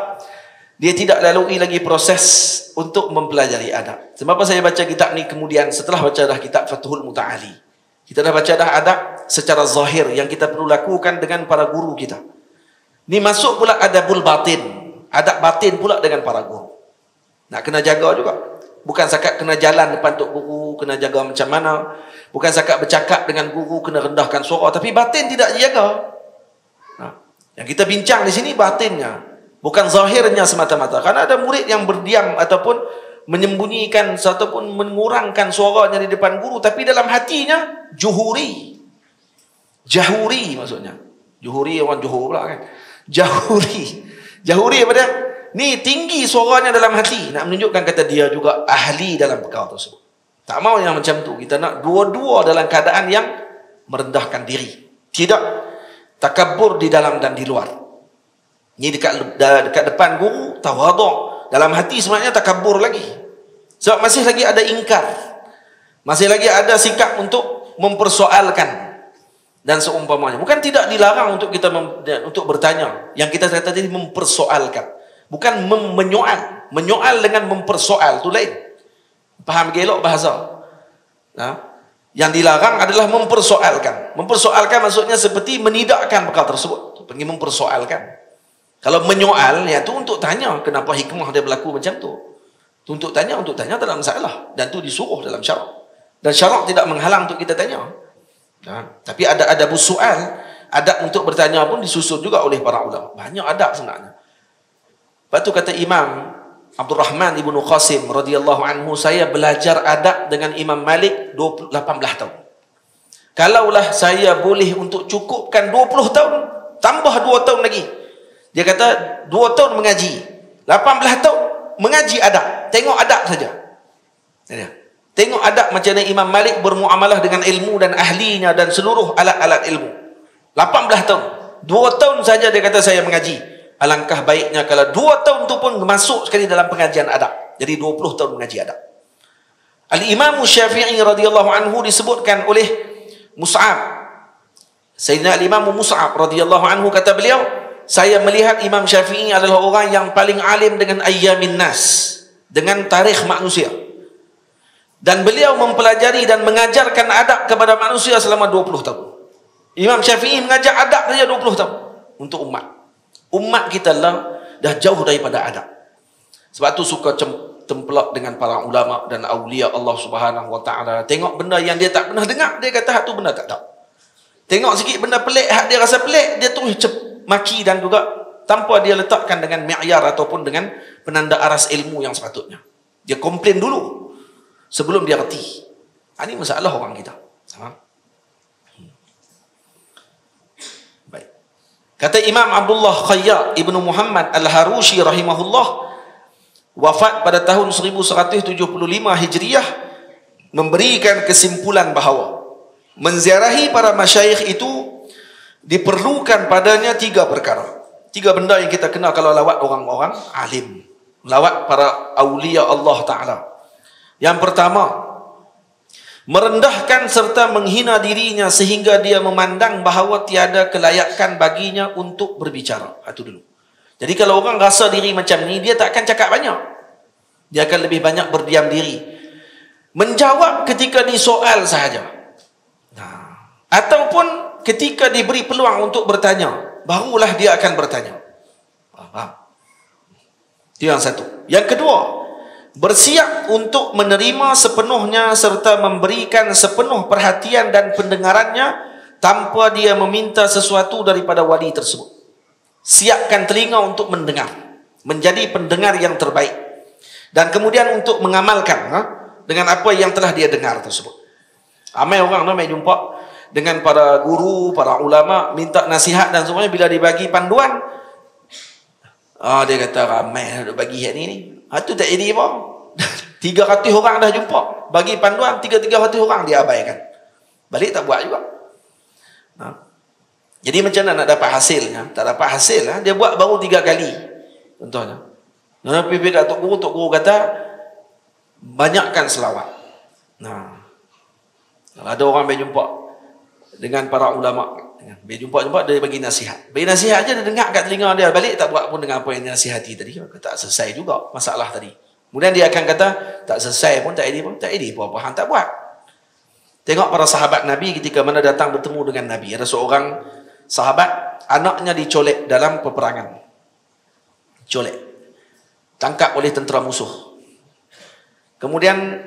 dia tidak lalui lagi proses untuk mempelajari adab. Sebab apa saya baca kitab ni kemudian setelah baca dah kitab Fathul Muta'ali. Kita dah baca dah adab secara zahir yang kita perlu lakukan dengan para guru kita. Ni masuk pula adabul batin. Adab batin pula dengan para guru. Nak kena jaga juga. Bukan sakat kena jalan depan tok guru, kena jaga macam mana. Bukan sakat bercakap dengan guru, kena rendahkan suara. Tapi batin tidak dijaga. Yang kita bincang di sini batinnya. Bukan zahirnya semata-mata. Karena ada murid yang berdiam ataupun menyembunyikan ataupun mengurangkan suaranya di depan guru, tapi dalam hatinya juhuri. Jahuri maksudnya. Juhuri orang Johor pula kan. Jahuri apa dia? Ni tinggi suaranya dalam hati, nak menunjukkan kata dia juga ahli dalam perkara tersebut. Tak mau yang macam tu. Kita nak dua-dua dalam keadaan yang merendahkan diri. Tidak takabur di dalam dan di luar. Ni dekat depan guru tawaduk. Dalam hati sebenarnya takabur lagi. Sebab masih lagi ada ingkar. Masih lagi ada sikap untuk mempersoalkan. dan seumpamanya. Bukan tidak dilarang untuk kita untuk bertanya. Yang kita kata tadi mempersoalkan. Bukan menyoal. Menyoal dengan mempersoal itu lain. Faham gelok bahasa. Nah, yang dilarang adalah mempersoalkan. Mempersoalkan maksudnya seperti menidakkan perkara tersebut. Pergi mempersoalkan. Kalau menyoal, ya itu untuk tanya kenapa hikmah dia berlaku macam tu. Untuk tanya tak ada masalah. Dan itu disuruh dalam syarak. Dan syarak tidak menghalang untuk kita tanya. Nah, tapi ada adab soal, adab untuk bertanya pun disusun juga oleh para ulama. Banyak adab sebenarnya. Lepas tu kata Imam Abdul Rahman Ibnu Qasim radhiyallahu anhu, saya belajar adab dengan Imam Malik 18 tahun. Kalaulah saya boleh untuk cukupkan 20 tahun, tambah 2 tahun lagi. Dia kata 2 tahun mengaji, 18 tahun mengaji adab. Tengok adab saja. Tengok adab macam mana Imam Malik bermuamalah dengan ilmu dan ahlinya dan seluruh alat-alat ilmu. 18 tahun. 2 tahun saja dia kata saya mengaji. Alangkah baiknya kalau 2 tahun tu pun masuk sekali dalam pengajian adab. Jadi 20 tahun mengaji adab. Al-Imam Syafi'i radhiyallahu anhu disebutkan oleh Mus'ab. Sayyidina Al-Imam Mus'ab radhiyallahu anhu kata beliau, saya melihat Imam Syafi'i adalah orang yang paling alim dengan ayyamin nas, dengan tarikh manusia. Dan beliau mempelajari dan mengajarkan adab kepada manusia selama 20 tahun. Imam Syafi'i mengajar adab saja 20 tahun untuk umat. Umat kita lah dah jauh daripada adab. Sebab tu suka templak dengan para ulama dan awliya Allah Subhanahu wa taala. Tengok benda yang dia tak pernah dengar, dia kata hak tu benda tak tahu. Tengok sikit benda pelik, hak dia rasa pelik, dia terus maki dan juga tanpa dia letakkan dengan mi'yar ataupun dengan penanda aras ilmu yang sepatutnya. Dia komplain dulu sebelum dia reti. Ini masalah orang kita. Baik. Kata Imam Abdullah Khayyat Ibnu Muhammad Al-Harushi rahimahullah, wafat pada tahun 1175 Hijriah, memberikan kesimpulan bahawa menziarahi para masyayikh itu diperlukan padanya 3 perkara. 3 benda yang kita kenal kalau lawat orang-orang alim, lawat para awliya Allah Ta'ala. Yang pertama, merendahkan serta menghina dirinya sehingga dia memandang bahawa tiada kelayakan baginya untuk berbicara. Itu dulu. Jadi kalau orang rasa diri macam ni, dia tak akan cakap banyak. Dia akan lebih banyak berdiam diri. Menjawab ketika disoal sahaja. Ataupun ketika diberi peluang untuk bertanya, barulah dia akan bertanya. Faham? Itu yang satu. Yang kedua, bersiap untuk menerima sepenuhnya serta memberikan sepenuh perhatian dan pendengarannya tanpa dia meminta sesuatu daripada wali tersebut. Siapkan telinga untuk mendengar, menjadi pendengar yang terbaik, dan kemudian untuk mengamalkan dengan apa yang telah dia dengar tersebut. Ramai orang ramai jumpa dengan para guru, para ulama, minta nasihat dan semuanya, bila dibagi panduan, dia kata ramai nak bagi hak ni. Itu tak jadi apa. 300 orang dah jumpa, bagi panduan 300 orang dia abaikan. Balik tak buat juga. Jadi macam mana nak dapat hasilnya? Tak dapat hasil, dia buat baru 3 kali. Contohnya, pergi kat Tok Guru kata banyakkan selawat. Kalau ada orang berjumpa dengan para ulama, berjumpa dia bagi nasihat. Bagi nasihat aja, dia dengar kat telinga dia, balik tak buat pun dengan apa yang dia nasihati tadi. Tak selesai juga masalah tadi. Kemudian dia akan kata tak selesai pun, tak edit pun, tak edit apa-apa hang tak buat. Tengok para sahabat Nabi ketika mana datang bertemu dengan Nabi. Ada seorang sahabat, anaknya dicolek dalam peperangan. Colek. Tangkap oleh tentera musuh. Kemudian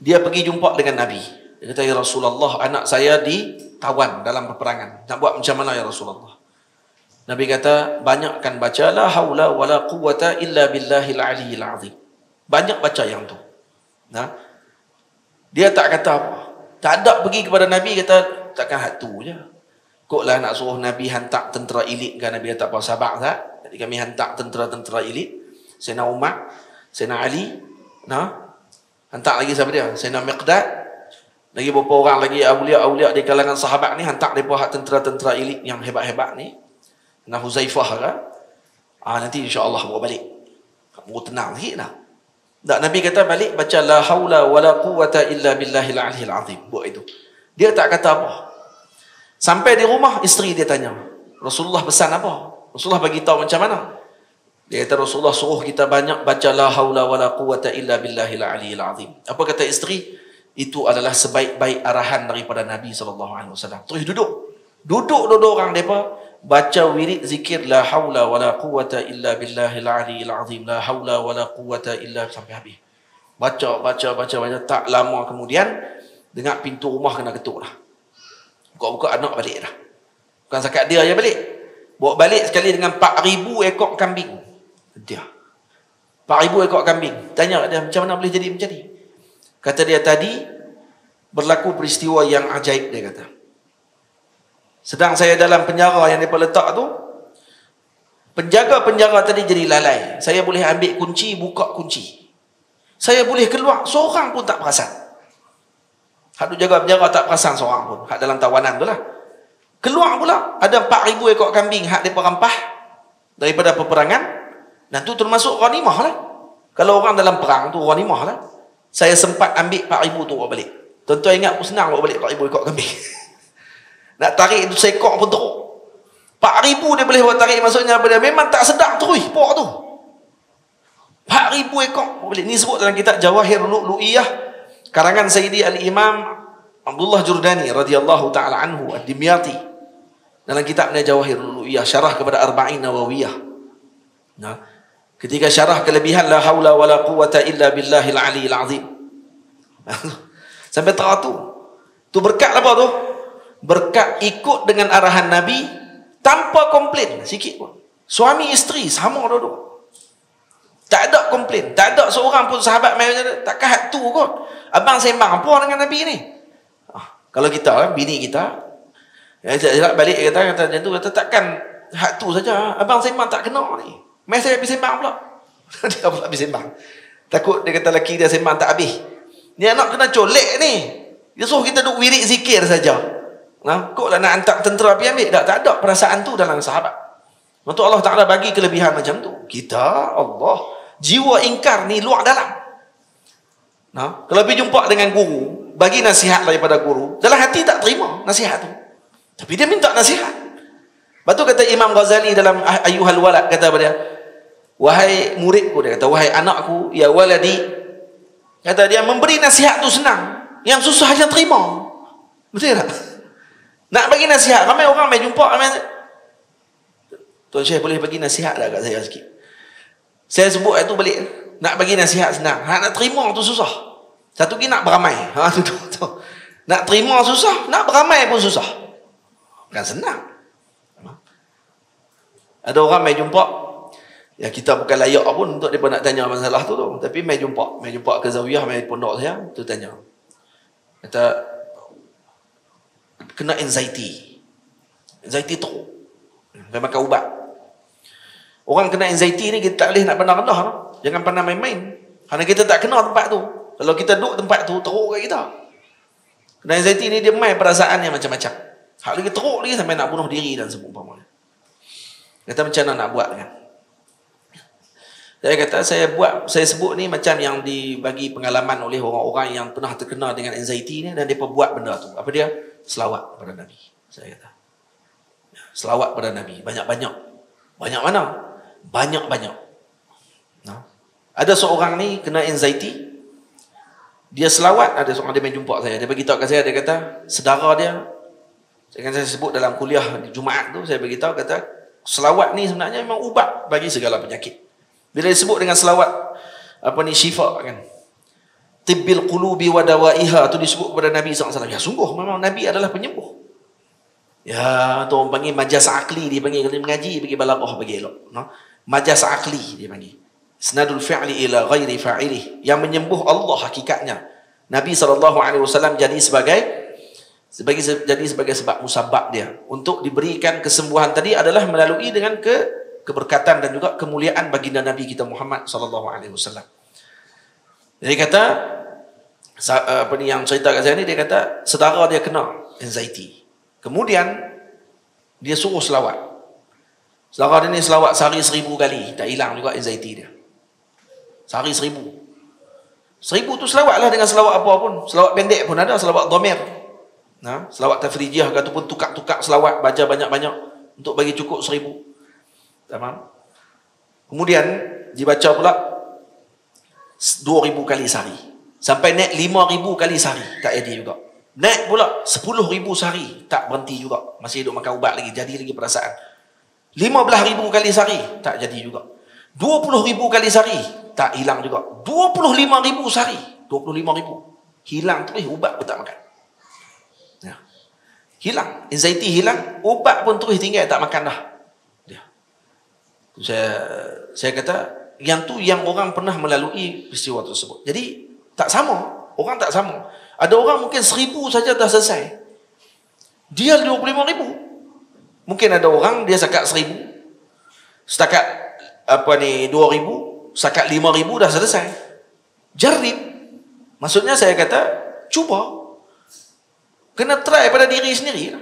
dia pergi jumpa dengan Nabi. Dia kata, ya Rasulullah, anak saya ditawan dalam peperangan. Nak buat macam mana ya Rasulullah? Nabi kata, banyakkan baca la haula wala quwwata illa billahil aliyyil azim. Banyak baca yang tu. Dia tak kata apa. Tak ada pergi kepada Nabi kata, takkan hak tu je. Koklah nak suruh Nabi hantar tentera elit kan? Nabi kata apa, sabar tak? Jadi kami hantar tentera-tentera elit. Sayyidina Umar, Sayyidina Ali, hantar lagi siapa dia? Sayyidina Miqdad. Lagi beberapa orang lagi awliya-awliya di kalangan sahabat ni, hantar mereka hak tentera-tentera elit yang hebat-hebat ni. Nah Huzaifah kan? Nanti insya-Allah bawa balik. Baru tenang sikit dah. Tak, Nabi kata balik baca la haula wala quwwata illa billahil aliyyil azim. Buat itu. Dia tak kata apa. Sampai di rumah, isteri dia tanya, Rasulullah pesan apa? Rasulullah bagi tahu macam mana? Dia kata, Rasulullah suruh kita banyak baca la haula wala quwata illa billahil aliyil azim. Apa kata isteri? Itu adalah sebaik-baik arahan daripada Nabi SAW. Terus duduk orang mereka baca wirid zikir la haula wala quwata illa billahil aliyil azim, la haula wala quwata illa, sampai habis. Baca. Tak lama kemudian dengar pintu rumah kena ketuk dah. Buka-buka, anak balik dah. Bukan sakat dia je balik. Bawa balik sekali dengan 4,000 ekor kambing. Dia 4,000 ekor kambing. Tanya dia, macam mana boleh jadi macam ni? Kata dia, tadi berlaku peristiwa yang ajaib, dia kata. Sedang saya dalam penjara yang mereka letak tu, penjaga-penjara tadi jadi lalai. Saya boleh ambil kunci, buka kunci. Saya boleh keluar, seorang pun tak perasan. Hak tu jaga penjara tak perasan seorang pun. Hak dalam tawanan tu lah. Keluar pula, ada 4,000 ekor kambing hak mereka rampah daripada peperangan. Dan tu termasuk ghanimah lah. Kalau orang dalam perang tu ghanimah lah. Saya sempat ambil 4,000 tu bawa balik. Tuan-tuan ingat pun senang bawa balik 4,000 ekor kambing. Nak tarik tu seekor pun teruk. 4,000 dia boleh buat tarik, maksudnya apa dia? Memang tak sedap terus pok tu. 4,000 ekor bawa balik. Ni sebut dalam kitab Jawahir Lu'lu'iyah karangan Sayyidi Al-Imam Abdullah Jurdani radhiyallahu ta'ala anhu Ad-Dimyati. Dalam kitabnya Jawahir Lu'lu'iyah, syarah kepada Arba'in Nawawiyah. Nah, ketika syarah kelebihan la haula wala quwata illa billahil aliyil azim. Sampai tahu tu. Tu berkat apa tu? Berkat ikut dengan arahan Nabi tanpa komplain sikit pun. Suami isteri sama dua-dua. Tak ada komplain. Tak ada seorang pun sahabat main tak kahat tu kot. Abang sembang apa dengan Nabi ni? Kalau kita, bini kita, balik kata macam tu, kata takkan hak tu saja. Abang sembang tak kena ni. Mai saya habis sembang pula. Dia pula habis sembang. Takut dia kata lelaki dia sembang tak habis. Ni anak kena colek ni. Dia suruh kita duk wirid zikir saja. Nah, kok lah nak hantar tentera pergi ambil? Tak ada perasaan tu dalam sahabat. Untuk Allah Ta'ala bagi kelebihan macam tu. Kita, Allah, jiwa ingkar ni luar dalam. Nah, kalau pergi jumpa dengan guru, bagi nasihat daripada guru, dalam hati tak terima nasihat tu. Tapi dia minta nasihat. Lepas tu kata Imam Ghazali dalam Ayyuhal Walad, kata pada dia, wahai muridku, dia kata, wahai anakku, ya waladi, kata dia, memberi nasihat tu senang, yang susah aja terima. Betul tak? Nak bagi nasihat, ramai orang main jumpa, Tuan Syekh boleh bagi nasihat dah kat saya sikit. Saya sebut itu balik, nak bagi nasihat senang, nak terima tu susah. Satu lagi nak beramai. Tu. Nak terima susah, nak beramai pun susah. Bukan senang. Ada orang main jumpa, ya kita bukan layak pun untuk mereka nak tanya masalah tu. Tapi main jumpa ke Zawiyah, main pondok saya, tu tanya. Kata, kena anxiety. Anxiety teruk. Dia makan ubat. Orang kena anxiety ni kita tak boleh nak rendah-rendah. No? Jangan pandang main-main. Kerana kita tak kenal tempat tu. Kalau kita duduk tempat tu, teruk kat kita. Kena anxiety ni dia main perasaan yang macam-macam. Hak lagi teruk lagi sampai nak bunuh diri dan seumpamanya. Kata macam mana nak buat kan? Saya kata saya sebut ni macam yang dibagi pengalaman oleh orang-orang yang pernah terkena dengan anxiety ni dan mereka buat benda tu. Apa dia? Selawat pada Nabi. Saya kata. Selawat pada Nabi. Banyak-banyak. Banyak mana? Banyak-banyak. Nah. Ada seorang ni kena anxiety. Dia selawat. Ada seorang dia main jumpa saya. Dia beritahu kat saya. Dia kata, sedara dia. Saya sebut dalam kuliah di Jumaat tu. Saya beritahu kata, selawat ni sebenarnya memang ubat bagi segala penyakit. Bila disebut dengan selawat, syifa kan. Tibbil qulubi wa dawaiha tu disebut kepada Nabi SAW. Ya sungguh memang Nabi adalah penyembuh. Ya, tu orang panggil majas akli, dia panggil kalau mengaji bagi balaghah bagi elok, no? Majas akli dia panggil. Isnadul fi'li ila ghairi fa'ilih, yang menyembuh Allah hakikatnya. Nabi SAW jadi sebagai sebab musabab dia. Untuk diberikan kesembuhan tadi adalah melalui dengan keberkatan dan juga kemuliaan baginda Nabi kita Muhammad SAW. Dia kata, yang cerita kat saya ni, dia kata, saudara dia kena anxiety. Kemudian, dia suruh selawat. Saudara dia ni selawat sehari 1,000 kali. Tak hilang juga anxiety dia. Sehari 1,000. 1,000 tu selawat lah dengan selawat apa pun. Selawat pendek pun ada, selawat dhamir. Selawat tafrijiyah ataupun tukar-tukar selawat, baca banyak-banyak untuk bagi cukup 1000. Tamam. Kemudian dibaca pula 2000 kali sehari. Sampai naik 5000 kali sehari, tak jadi juga. Naik pula 10,000 sehari, tak berhenti juga. Masih duduk makan ubat lagi, jadi lagi perasaan. 15,000 kali sehari, tak jadi juga. 20,000 kali sehari, tak hilang juga. 25,000 sehari, 25,000. Hilang terus, ubat pun tak makan. Ya. Hilang, anxiety hilang, ubat pun terus tinggal, tak makan dah. Ya. Saya kata, yang tu yang orang pernah melalui peristiwa tersebut. Jadi, tak sama. Orang tak sama. Ada orang mungkin 1000 saja dah selesai. Dia 25,000. Mungkin ada orang dia setakat 1000. Setakat 2,000, setakat 5,000 dah selesai. Jarib. Maksudnya saya kata, cuba. Kena try pada diri sendiri.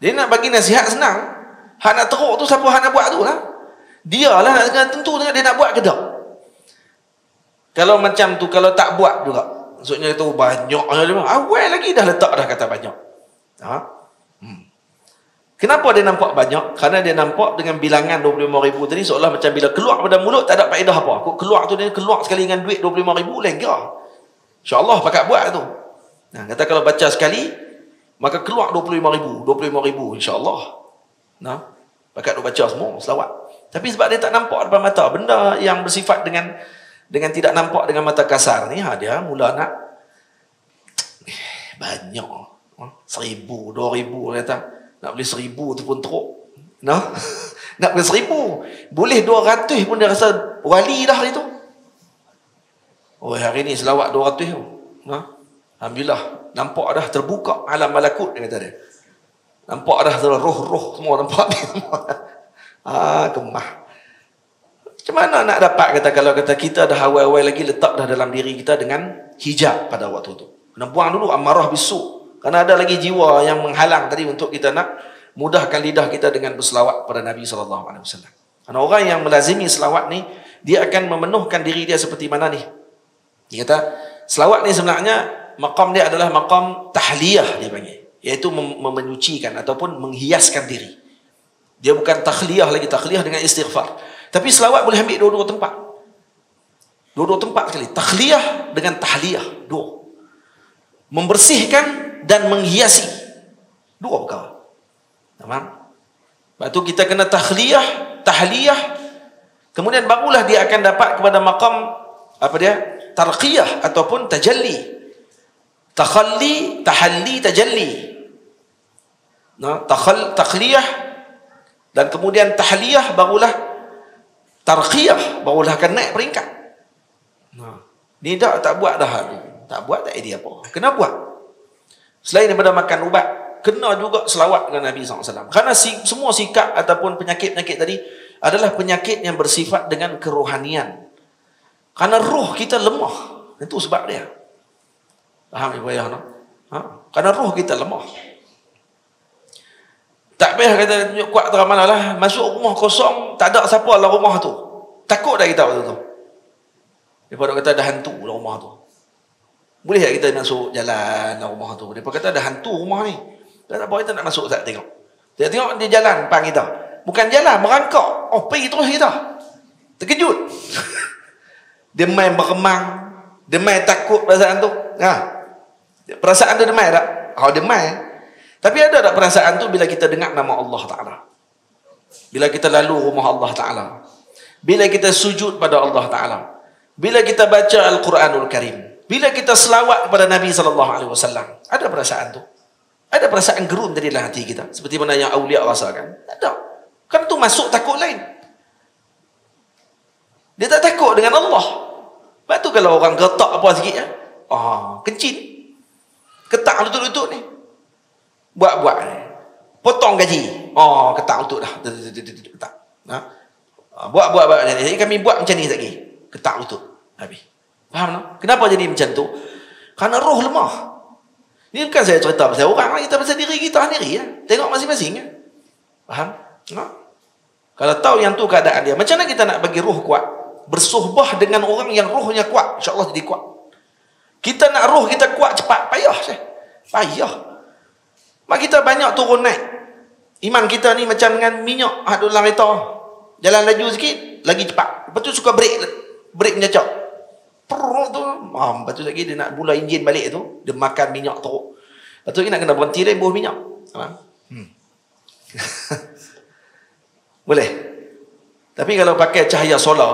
Dia nak bagi nasihat senang. Hak nak teruk tu siapa hak nak buat tu lah. Dia lah nak tentu dia nak buat ke tak. Kalau macam tu, kalau tak buat juga. Maksudnya itu banyak. Awal lagi dah letak dah kata banyak. Kenapa dia nampak banyak? Karena dia nampak dengan bilangan 25,000 tadi seolah macam bila keluar pada mulut tak ada faedah apa. Kok keluar tu dia keluar sekali dengan duit 25,000 lega. InsyaAllah pakat buat tu. Kata kalau baca sekali maka keluar 25,000 insyaAllah. Pakat tu baca semua selawat. Tapi sebab dia tak nampak depan mata benda yang bersifat dengan tidak nampak dengan mata kasar ni, dia mula nak banyak. 1,000, 2,000 kata. Nak beli 1,000 tu pun teruk. Nak beli 1,000. Boleh 200 pun dia rasa wali dah itu. Hari ni selawat 200 tu. Alhamdulillah. Nampak dah terbuka alam malakut, dia kata dia. Nampak dah roh-roh semua nampak ni. Kemah. Macam mana nak dapat kalau kita dah awal-awal lagi letak dah dalam diri kita dengan hijab pada waktu tu. Kena buang dulu amarah bisu. Kerana ada lagi jiwa yang menghalang tadi untuk kita nak mudahkan lidah kita dengan berselawat pada Nabi SAW. Kerana orang yang melazimi selawat ni, dia akan memenuhkan diri dia seperti mana ni. Dia kata, selawat ni sebenarnya maqam dia adalah maqam tahliyah dia panggil. Iaitu menyucikan ataupun menghiaskan diri. Dia bukan takhliyah lagi, takhliyah dengan istighfar. Tapi selawat boleh ambil dua-dua tempat. Dua-dua tempat sekali. Takhliyah dengan tahliyah. Dua. Membersihkan dan menghiasi. Dua perkara. Tamam? Lepas tu kita kena tahliyah. Kemudian barulah dia akan dapat kepada maqam tarqiyah ataupun tajalli. Tahalli, tajalli. Takhliyah dan kemudian tahliyah barulah tarqiyah, barulah akan naik peringkat. Ni tak buat dah. Tak buat tak idea apa. Kena buat. Selain daripada makan ubat, kena juga selawat dengan Nabi SAW. Kerana semua sikap ataupun penyakit-penyakit tadi adalah penyakit yang bersifat dengan kerohanian. Kerana roh kita lemah. Itu sebab dia. Faham Ibu Ayah? Kerana roh kita lemah. Tak payah kata kuat teramana lah. Masuk rumah kosong, tak ada siapa dalam rumah tu. Takut dah kita waktu tu. Daripada kata ada hantu dalam rumah tu. Boleh tak kita masuk jalan dalam rumah tu? Dia kata ada hantu rumah ni. Tak apa, kita nak masuk tak tengok. Dia tengok dia jalan depan kita. Bukan jalan, merangkak. Pergi terus kita. Terkejut. Dia main beremang. Dia main takut perasaan tu. Perasaan tu dia main tak? Dia main. Tapi ada tak perasaan tu bila kita dengar nama Allah Ta'ala? Bila kita lalu rumah Allah Ta'ala? Bila kita sujud pada Allah Ta'ala? Bila kita baca Al-Quranul Karim? Bila kita selawat kepada Nabi SAW, ada perasaan tu. Ada perasaan gerun dari dalam hati kita. Seperti mana yang awliya rasakan. Ada. Kan tu masuk takut lain. Dia tak takut dengan Allah. Sebab tu kalau orang getak apa sikit, kencing. Ketak lutut-lutut ni. Buat-buat ni. Potong gaji. Ketak lutut dah. Ketak. Buat-buat. Jadi kami buat macam ni lagi. Ketak lutut. Habis. Faham tak? Kenapa jadi macam tu? Kerana roh lemah. Ini bukan saya cerita pasal orang, kita pasal diri kita sendiri. Tengok masing-masing. Faham? Kalau tahu yang tu keadaan dia, macam mana kita nak bagi roh kuat? Bersuhbah dengan orang yang rohnya kuat. InsyaAllah jadi kuat. Kita nak roh kita kuat cepat, payah. Payah. Mak kita banyak turun naik. Iman kita ni macam dengan minyak ada dalam kereta. Jalan laju sikit, lagi cepat. Lepas tu suka break menyacak. Perut tu, lepas tu lagi dia nak mula enjin balik tu, dia makan minyak teruk. Lepas tu dia nak kena berhenti dia buah minyak. Boleh. Tapi kalau pakai cahaya solar,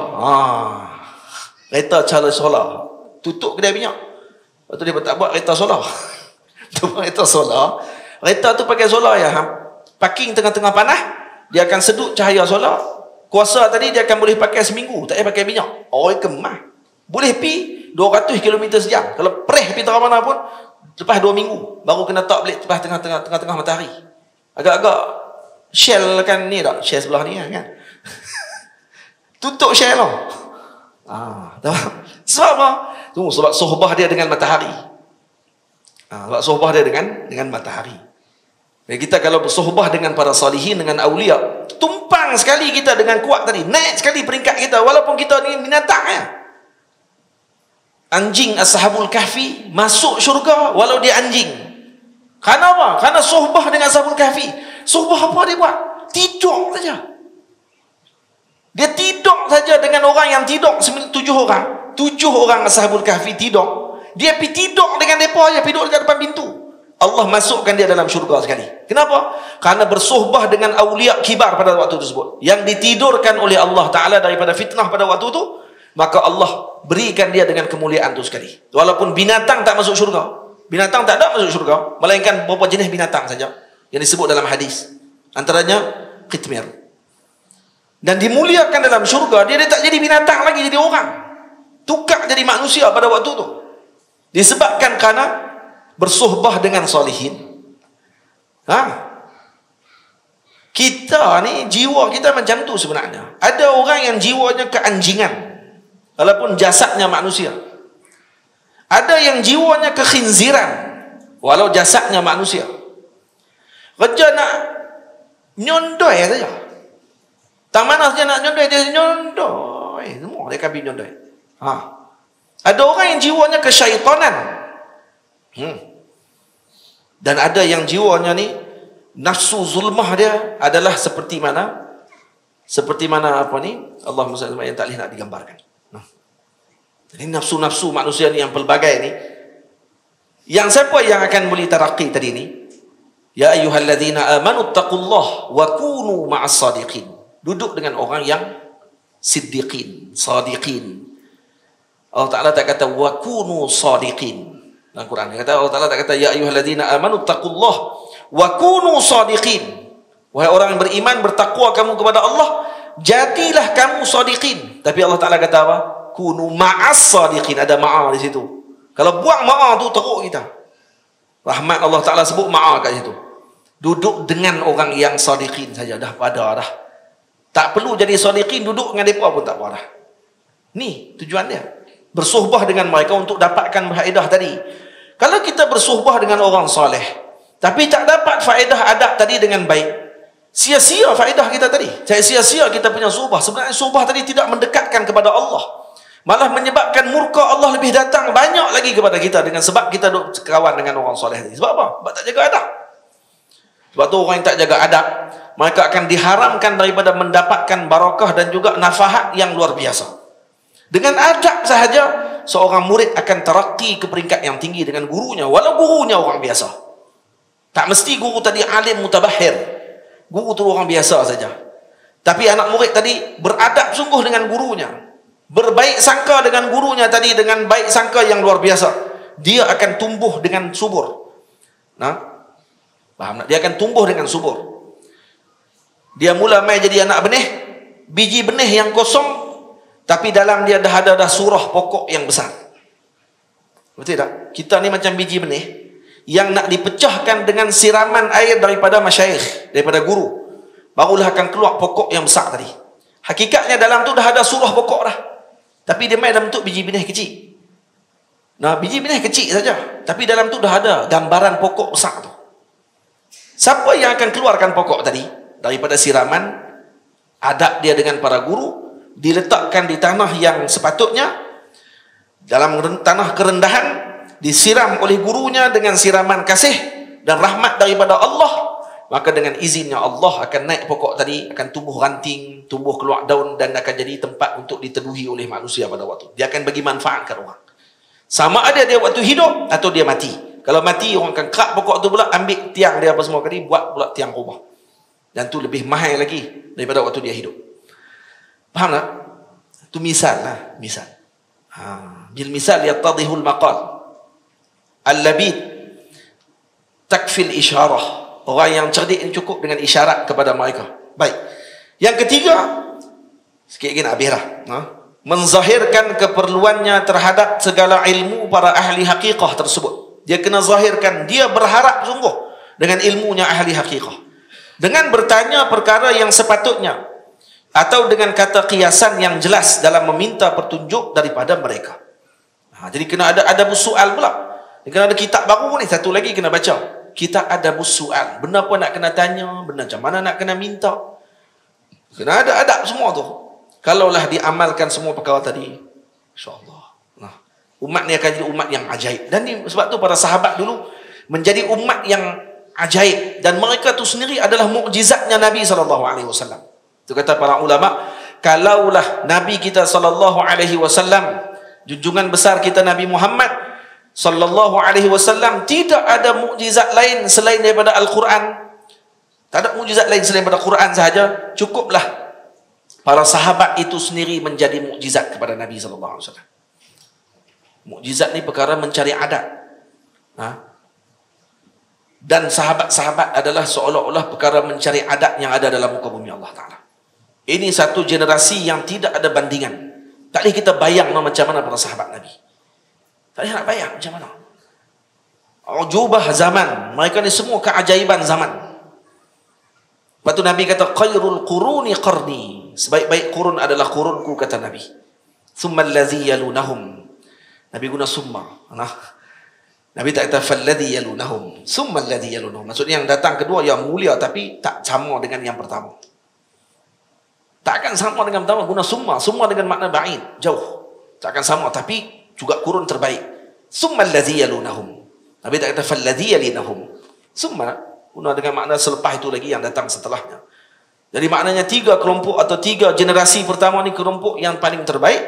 kereta cahaya solar, tutup kedai minyak. Lepas tu dia tak buat kereta solar. Kereta solar. Kereta tu pakai solar ya. Parking tengah-tengah panas, dia akan sedut cahaya solar. Kuasa tadi dia akan boleh pakai seminggu, tak payah pakai minyak. Kemah. Boleh pi 200 km sejam. Kalau preh pi terang mana pun, lepas 2 minggu baru kena tak balik lepas tengah matahari. Agak-agak Shell kan ni tak? Shell sebelah ni kan. Tutup Shell lah. Sebab apa? Sebab sohbah dia dengan matahari. Sebab sohbah dia dengan matahari. Kita kalau bersohbah dengan para salihin, dengan awliya, tumpang sekali kita dengan kuat tadi, naik sekali peringkat kita, walaupun kita ni binatang ya. Anjing Ashabul Kahfi masuk syurga walau dia anjing. Karena apa? Karena sohbah dengan Ashabul Kahfi. Sohbah apa dia buat? Tidur saja. Dia tidur saja dengan orang yang tidur 7 orang. 7 orang Ashabul Kahfi tidur. Dia pergi tidur dengan mereka je, tidur dekat depan pintu. Allah masukkan dia dalam syurga sekali. Kenapa? Karena bersohbah dengan awliya kibar pada waktu tersebut, yang ditidurkan oleh Allah Ta'ala daripada fitnah pada waktu itu, maka Allah berikan dia dengan kemuliaan itu sekali. Walaupun binatang tak masuk syurga. Binatang tak ada masuk syurga, melainkan beberapa jenis binatang saja yang disebut dalam hadis. Antaranya qitmir. Dan dimuliakan dalam syurga, dia tak jadi binatang lagi, jadi orang. Tukar jadi manusia pada waktu itu. Disebabkan karena bersohbah dengan salihin. Kita ni, jiwa kita macam tu sebenarnya. Ada orang yang jiwanya keanjingan, walaupun jasadnya manusia. Ada yang jiwanya kekhinziran, walau jasadnya manusia. Kerja nak nyondoi saja. Tak mana saja nak nyondoi, dia nyondoi. Semua dia akan pergi nyondoi. Ada orang yang jiwanya kesyaitanan. Dan ada yang jiwanya ni, nafsu zulmah dia adalah seperti mana apa ni, Allah SWT yang tak boleh nak digambarkan. Jadi nafsu-nafsu manusia ni yang pelbagai ni, yang siapa yang akan boleh tarakki tadi ni? Ya ayyuhalladzina amanu taqullah wa kunu ma'as sadiqin. Duduk dengan orang yang siddiqin, sadiqin. Allah Ta'ala tak kata wa kunu sadiqin dalam Quran. Dia kata, Allah Ta'ala tak kata ya ayyuhalladzina amanu taqullah wa kunu sadiqin. Wahai orang yang beriman, bertakwa kamu kepada Allah, jadilah kamu sadiqin. Tapi Allah Ta'ala kata apa? Kunu ma'as sadiqin. Ada ma'a di situ. Kalau buang ma'a tu teruk kita. Rahmat Allah Ta'ala sebut ma'a kat situ. Duduk dengan orang yang sadiqin saja dah pada dah. Tak perlu jadi sadiqin, duduk dengan mereka pun tak apa dah. Ni tujuan dia. Bersohbah dengan mereka untuk dapatkan faedah tadi. Kalau kita bersohbah dengan orang soleh, tapi tak dapat faedah adab tadi dengan baik, sia-sia faedah kita tadi. Sia-sia kita punya sohbah. Sebenarnya sohbah tadi tidak mendekatkan kepada Allah, malah menyebabkan murka Allah lebih datang banyak lagi kepada kita, dengan sebab kita duduk kawan dengan orang soleh tadi. Sebab apa? Sebab tak jaga adab. Sebab tu orang yang tak jaga adab, mereka akan diharamkan daripada mendapatkan barakah dan juga nafahat yang luar biasa. Dengan adab sahaja, seorang murid akan terakki ke peringkat yang tinggi dengan gurunya, walau gurunya orang biasa. Tak mesti guru tadi alim mutabahir. Guru tu orang biasa saja. Tapi anak murid tadi beradab sungguh dengan gurunya, berbaik sangka dengan gurunya tadi, dengan baik sangka yang luar biasa. Dia akan tumbuh dengan subur. Faham tak? Dia akan tumbuh dengan subur. Dia mula mai jadi anak benih, biji benih yang kosong, tapi dalam dia dah ada surah pokok yang besar. Betul tak? Kita ni macam biji benih yang nak dipecahkan dengan siraman air daripada masyayikh, daripada guru, barulah akan keluar pokok yang besar tadi. Hakikatnya dalam tu dah ada surah pokok dah, tapi dia main dalam bentuk biji benih kecil. Biji benih kecil saja, tapi dalam tu dah ada gambaran pokok besar tu. Siapa yang akan keluarkan pokok tadi daripada siraman adab dia dengan para guru, diletakkan di tanah yang sepatutnya, dalam tanah kerendahan, disiram oleh gurunya dengan siraman kasih, dan rahmat daripada Allah, maka dengan izinnya Allah akan naik pokok tadi, akan tumbuh ranting, tumbuh keluar daun, dan akan jadi tempat untuk diteduhi oleh manusia pada waktu. Dia akan bagi manfaat kat orang. Sama ada dia waktu hidup atau dia mati. Kalau mati, orang akan kerak pokok tu pula, ambil tiang dia apa semua kali, buat pula tiang rumah. Dan tu lebih mahal lagi daripada waktu dia hidup. Faham tak? Itu misal lah, misal. Bil misal yattadihul maqal. Al-labid takfil isyarah. Orang yang cerdik ini cukup dengan isyarat kepada mereka. Baik. Yang ketiga, sikit lagi nak habis lah. Menzahirkan keperluannya terhadap segala ilmu para ahli hakikah tersebut. Dia kena zahirkan, dia berharap sungguh dengan ilmunya ahli hakikah. Dengan bertanya perkara yang sepatutnya, atau dengan kata kiasan yang jelas dalam meminta petunjuk daripada mereka. Jadi kena ada soal pula. Dia kena ada kitab baru ni, satu lagi kena baca. Kita ada soal. Benda apa nak kena tanya, benda macam mana nak kena minta. Kena ada adab semua tu. Kalaulah diamalkan semua perkara tadi, insya-Allah. Umat ni akan jadi umat yang ajaib. Dan ni, sebab tu para sahabat dulu menjadi umat yang ajaib. Dan mereka tu sendiri adalah mukjizatnya Nabi SAW. Itu kata para ulama, kalaulah Nabi kita SAW, junjungan besar kita Nabi Muhammad sallallahu alaihi wasallam, tidak ada mukjizat lain selain daripada Al-Quran. Tak ada mukjizat lain selain daripada Quran sahaja, cukuplah para sahabat itu sendiri menjadi mukjizat kepada Nabi sallallahu alaihi wasallam. Mukjizat ni perkara mencari adat. Dan sahabat-sahabat adalah seolah-olah perkara mencari adat yang ada dalam muka bumi Allah Ta'ala. Ini satu generasi yang tidak ada bandingan. Tak boleh kita bayang macam mana para sahabat Nabi. Tak nak bayang macam mana. Ujubah zaman. Mereka ni semua keajaiban zaman. Lepas tu Nabi kata, khairul quruni qarni. Sebaik-baik kurun adalah kurunku, kata Nabi. Thumma allazi yalunahum. Nabi guna summa. Nabi tak kata falladhi yalunahum. Thumma allazi yalunahum. Maksudnya yang datang kedua yang mulia, tapi tak sama dengan yang pertama. Takkan sama dengan pertama, guna summa. Summa dengan makna ba'id, jauh. Takkan sama, tapi juga kurun terbaik. Summa allazi yalunahum. Nabi tak kata falladhi yalinahum. Summa guna dengan makna selepas itu lagi yang datang setelahnya. Jadi maknanya tiga kelompok atau tiga generasi pertama ni kelompok yang paling terbaik,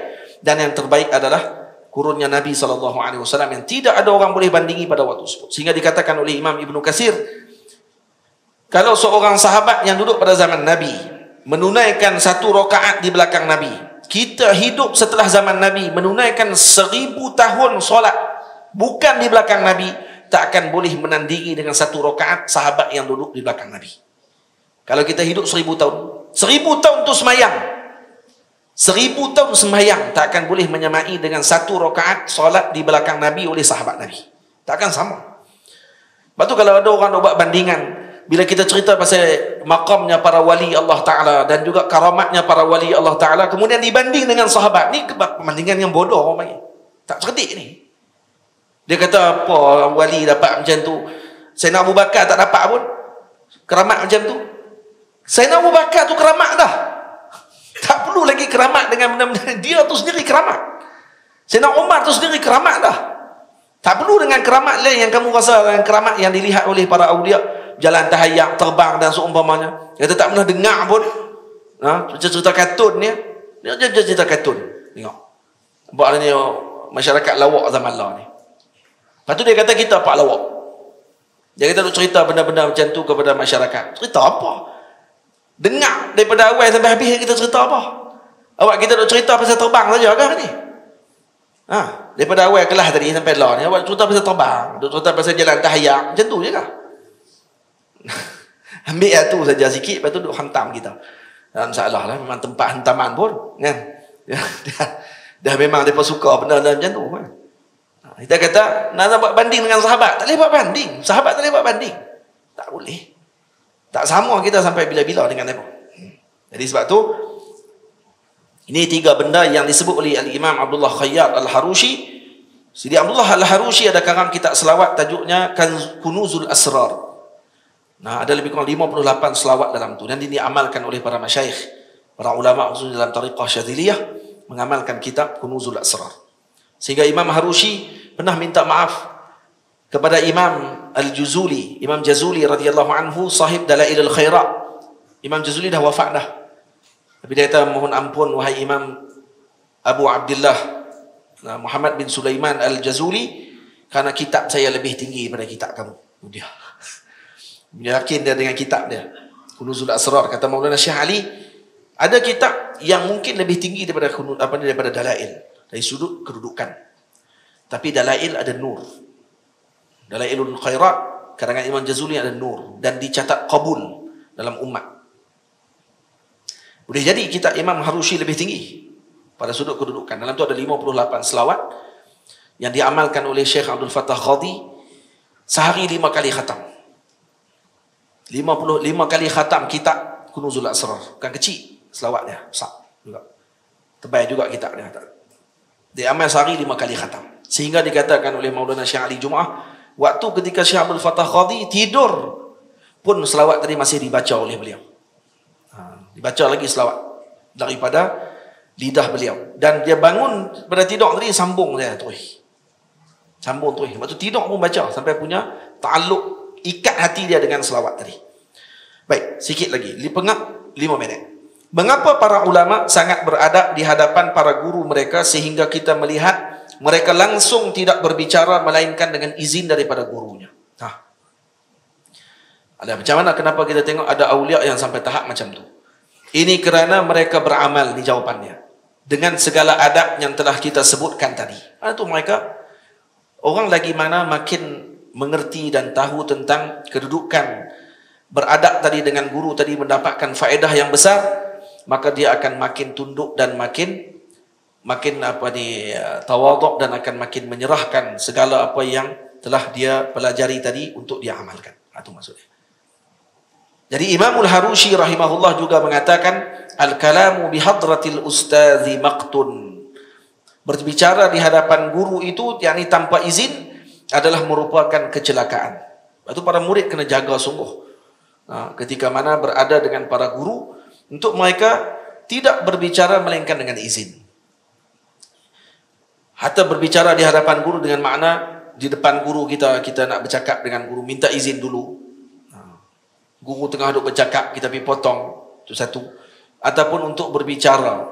dan yang terbaik adalah kurunnya Nabi SAW yang tidak ada orang boleh bandingi pada waktu tersebut. Sehingga dikatakan oleh Imam Ibn Katsir, kalau seorang sahabat yang duduk pada zaman Nabi menunaikan 1 rakaat di belakang Nabi, kita hidup setelah zaman Nabi menunaikan 1000 tahun solat bukan di belakang Nabi, tak akan boleh menandingi dengan 1 rakaat sahabat yang duduk di belakang Nabi. Kalau kita hidup 1000 tahun, 1000 tahun tu semayang, 1000 tahun semayang tak akan boleh menyamai dengan 1 rakaat solat di belakang Nabi oleh sahabat Nabi. Tak akan sama. Lepas tu kalau ada orang nak buat bandingan, bila kita cerita pasal makamnya para wali Allah Ta'ala dan juga karamatnya para wali Allah Ta'ala, kemudian dibanding dengan sahabat, ni perbandingan yang bodoh orang panggil. Tak cerdik ni. Dia kata apa wali dapat macam tu, Sayyidina Abu Bakar tak dapat pun keramat macam tu. Sayyidina Abu Bakar tu keramat dah. Tak perlu lagi keramat dengan benda-benda. Dia tu sendiri keramat. Sayyidina Umar tu sendiri keramat dah. Tak perlu dengan keramat lain yang kamu rasa dengan keramat yang dilihat oleh para awliya, jalan tahayyak, terbang dan seumpamanya. Kita tak pernah dengar pun. Cerita kartun ni. Dia cerita kartun. Tengok. Buat ni masyarakat lawak zaman lah ni. Lepas tu dia kata kita pak lawak. Dia kata duk cerita benda-benda macam tu kepada masyarakat. Cerita apa? Dengar daripada awal sampai habis kita cerita apa? Awak kita duk cerita pasal terbang saja ke ni? Daripada awal kelas tadi sampai lah ni awak cerita pasal terbang, duk cerita pasal jalan tahayyak, macam tu je kah? Ambil tu saja sikit, lepas tu duk hantam kita. Tak masalah lah, memang tempat hantaman pun kan. Dah memang mereka suka benda macam tu kan. Kita kata nak buat banding dengan sahabat, tak boleh buat banding. Sahabat tak boleh buat banding. Tak boleh. Tak sama kita sampai bila-bila dengan mereka. Jadi sebab tu ini 3 benda yang disebut oleh Al-Imam Abdullah Khayyat Al-Harushi. Sidi Abdullah Al-Harushi ada karang kitab selawat tajuknya Kunuzul Asrar. Ada lebih kurang 58 selawat dalam tu, dan ini diamalkan oleh para masyayikh, para ulama khususnya dalam tariqah Syadziliyah mengamalkan kitab Kunuzul Asrar. Sehingga Imam Harushi pernah minta maaf kepada Imam Al-Juzuli, Imam Jazuli radhiyallahu anhu, sahib Dalailul Khairat. Imam Jazuli dah wafat dah. Tapi dia kata, mohon ampun wahai Imam Abu Abdullah Muhammad bin Sulaiman Al-Jazuli, karena kitab saya lebih tinggi daripada kitab kamu. Dia yakin dia dengan kitab dia. Kunuzul Asrar, kata Maulana Syekh Ali, ada kitab yang mungkin lebih tinggi daripada Dalail dari sudut kedudukan. Tapi Dalail ada nur. Dalailul Khairat karangan Imam Jazuli ada nur dan dicatat qabul dalam umat. Boleh jadi kitab Imam Harushi lebih tinggi pada sudut kedudukan. Dalam tu ada 58 selawat yang diamalkan oleh Syekh Abdul Fattah Qadhi sehari 5 kali khatam. 55 kali khatam kitab Kunuzul Asrar. Bukan kecil selawatnya, besar juga. Tebal juga kitab dia. Dia amal sehari 5 kali khatam. Sehingga dikatakan oleh Maulana Syekh Ali Jumaah, waktu ketika Syekh Abdul Fattah Qadhi tidur pun selawat tadi masih dibaca oleh beliau. Dibaca lagi selawat daripada lidah beliau. Dan dia bangun pada tidur tadi, sambung dia terus. Sambung terus. Waktu tidur pun baca sampai punya ta'alluq, ikat hati dia dengan selawat tadi. Baik, sikit lagi. Pengap 5 minit. Mengapa para ulama sangat beradab di hadapan para guru mereka sehingga kita melihat mereka langsung tidak berbicara melainkan dengan izin daripada gurunya? Ada macam mana, kenapa kita tengok ada awliya yang sampai tahap macam tu? Ini kerana mereka beramal di jawapannya dengan segala adab yang telah kita sebutkan tadi. Itu mereka orang lagi mana makin mengerti dan tahu tentang kedudukan beradab tadi dengan guru tadi, mendapatkan faedah yang besar, maka dia akan makin tunduk dan makin tawaduk dan akan makin menyerahkan segala apa yang telah dia pelajari tadi untuk dia amalkan. Itu maksudnya. Jadi Imamul Harushi rahimahullah juga mengatakan, al-kalamu bihadratil ustazi maqtun. Berbicara di hadapan guru itu, yakni tanpa izin, adalah merupakan kecelakaan. Itu para murid kena jaga sungguh. Ketika mana berada dengan para guru, untuk mereka tidak berbicara melainkan dengan izin. Hatta berbicara di hadapan guru dengan makna di depan guru kita nak bercakap dengan guru, minta izin dulu. Guru tengah duduk bercakap, kita pergi potong. Itu satu. Ataupun untuk berbicara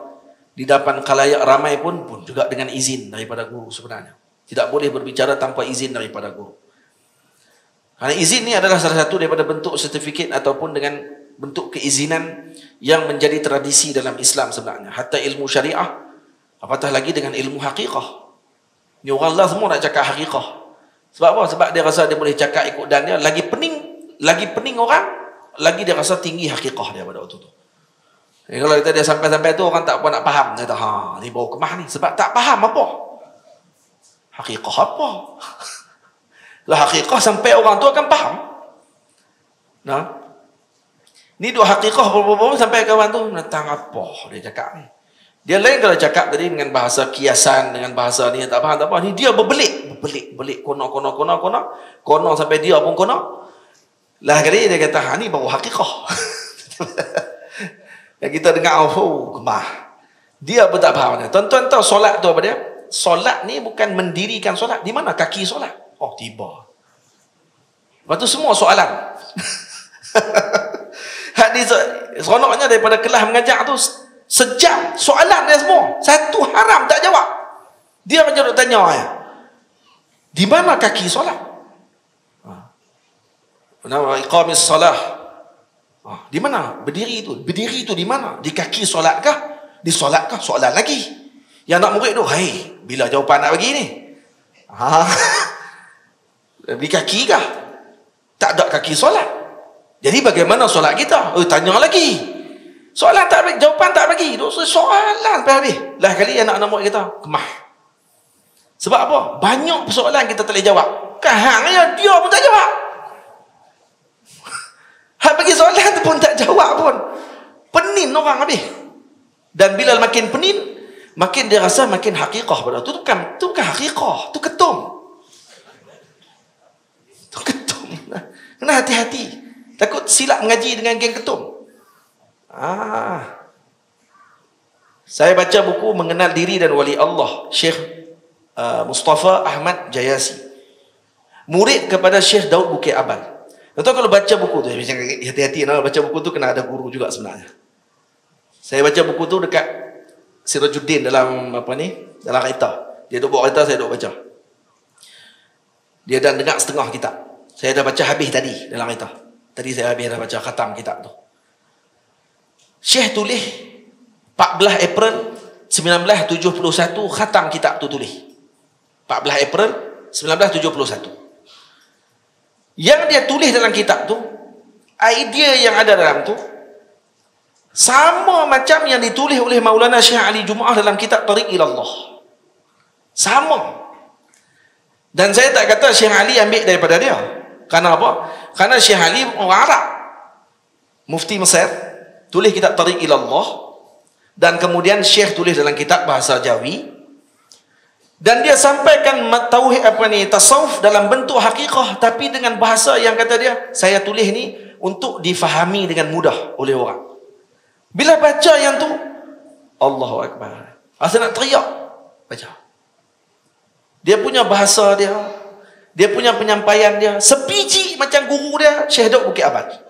di depan khalayak ramai pun juga dengan izin daripada guru sebenarnya. Tidak boleh berbicara tanpa izin daripada guru. Karena izin ni adalah salah satu daripada bentuk sertifikat ataupun dengan bentuk keizinan yang menjadi tradisi dalam Islam sebenarnya. Hatta ilmu syariah, apatah lagi dengan ilmu hakikah. Ni orang lah semua nak cakap hakikah. Sebab apa? Sebab dia rasa dia boleh cakap ikut dan dia lagi pening orang, lagi dia rasa tinggi hakikah dia pada waktu tu. Kalau kita dia sampai-sampai tu orang tak apa nak faham, dia kata, ni bawa kemah ni sebab tak faham apa. Hakikah apa? Lah hakikah sampai orang tu akan faham. Nah. Ni dua hakikah berapa sampai kawan tu tentang apa dia cakap ni. Dia lain kalau cakap tadi dengan bahasa kiasan, dengan bahasa ni tak faham tak apa. Ni dia berbelik kono sampai dia pun kono. Lah kali dia kata, ni baru hakikah. Yang kita dengar, kemah. Dia pun tak faham. Tuan-tuan tahu solat tu apa dia? Solat ni bukan mendirikan solat. Di mana kaki solat? Oh, tiba. Lepas tu semua soalan. Hadis seronoknya daripada kelas mengajar tu sejam soalan dia semua. Satu haram tak jawab. Dia macam nak tanya ya. Di mana kaki solat? Iqamis salah. Di mana? Berdiri itu di mana? Di kaki solat kah? Di solat kah? Soalan lagi. Yang nak murid tu, "Hai, bila jawapan nak bagi ni?" Di kaki kah? Tak ada kaki solat. Jadi bagaimana solat kita? Tanya lagi. Soalan tak bagi, jawapan tak bagi. Soalan sampai habis. Lah kali anak-anak murid kita kemah. Sebab apa? Banyak persoalan kita tak boleh jawab. Kahang ya, dia pun tak jawab. Hak bagi soalan tu pun tak jawab pun. Penin orang habis. Dan bila makin penin, makin dia rasa makin hakikah pada tu. Tu bukan hakikah, tu ketum. Tu ketum. Kena hati-hati. Takut silap mengaji dengan geng ketum. Saya baca buku Mengenal Diri dan Wali Allah, Syekh Mustafa Ahmad Jayasi. Murid kepada Syekh Daud Bukit Abad. Tahu kalau baca buku tu, hati-hati kalau baca buku tu kena ada guru juga sebenarnya. Saya baca buku tu dekat Sirajuddin dalam apa ni? Dalam kereta. Dia duk bawa kereta, saya duk baca. Dia dah dengar setengah kitab. Saya dah baca habis tadi dalam kereta. Tadi saya habis dah baca khatam kitab tu. Syekh tulis 14 April 1971 khatam kitab tu tulis. 14 April 1971. Yang dia tulis dalam kitab tu, idea yang ada dalam tu sama macam yang ditulis oleh Maulana Syekh Ali Jumaah dalam kitab Tariq Ilallah. Sama. Dan saya tak kata Syekh Ali ambil daripada dia. Kerana apa? Kerana Syekh Ali orang Arab, Mufti Mesir, tulis kitab Tariq Ilallah, dan kemudian Syekh tulis dalam kitab bahasa Jawi, dan dia sampaikan tauhid tasawuf dalam bentuk hakikah, tapi dengan bahasa yang kata dia, saya tulis ni untuk difahami dengan mudah oleh orang. Bila baca yang tu, Allahu Akbar, rasa nak teriak baca. Dia punya bahasa dia, dia punya penyampaian dia sebiji macam guru dia Syekh Daud Bukit Abad,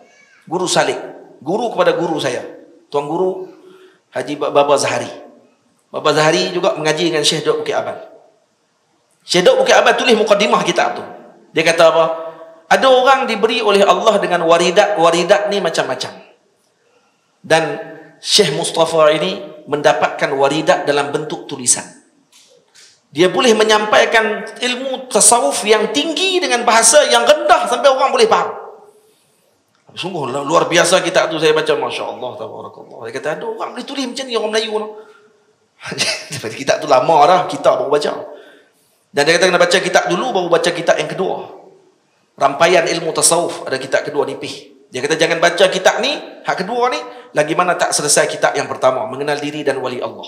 guru Salik, guru kepada guru saya, Tuan Guru Haji Baba Zahari. Baba Zahari juga mengaji dengan Syekh Daud Bukit Abad. Syekh Daud Bukit Abad tulis mukadimah kitab tu. Dia kata apa? Ada orang diberi oleh Allah dengan waridat. Waridat ni macam-macam. Dan Syekh Mustafa ini mendapatkan waridat dalam bentuk tulisan. Dia boleh menyampaikan ilmu tasawuf yang tinggi dengan bahasa yang rendah sampai orang boleh faham. Sungguh luar biasa kitab tu, saya baca, Masya Allah, tabarakallah. Dia kata ada orang boleh tulis macam ni, orang Melayu tu. Kitab tu lama dah, kita baru baca. Dan dia kata kena baca kitab dulu, baru baca kitab yang kedua. Rampaian ilmu tasawuf, ada kitab kedua nipih. Dia kata jangan baca kitab ni, hak kedua ni, lagi mana tak selesai kitab yang pertama, mengenal diri dan wali Allah.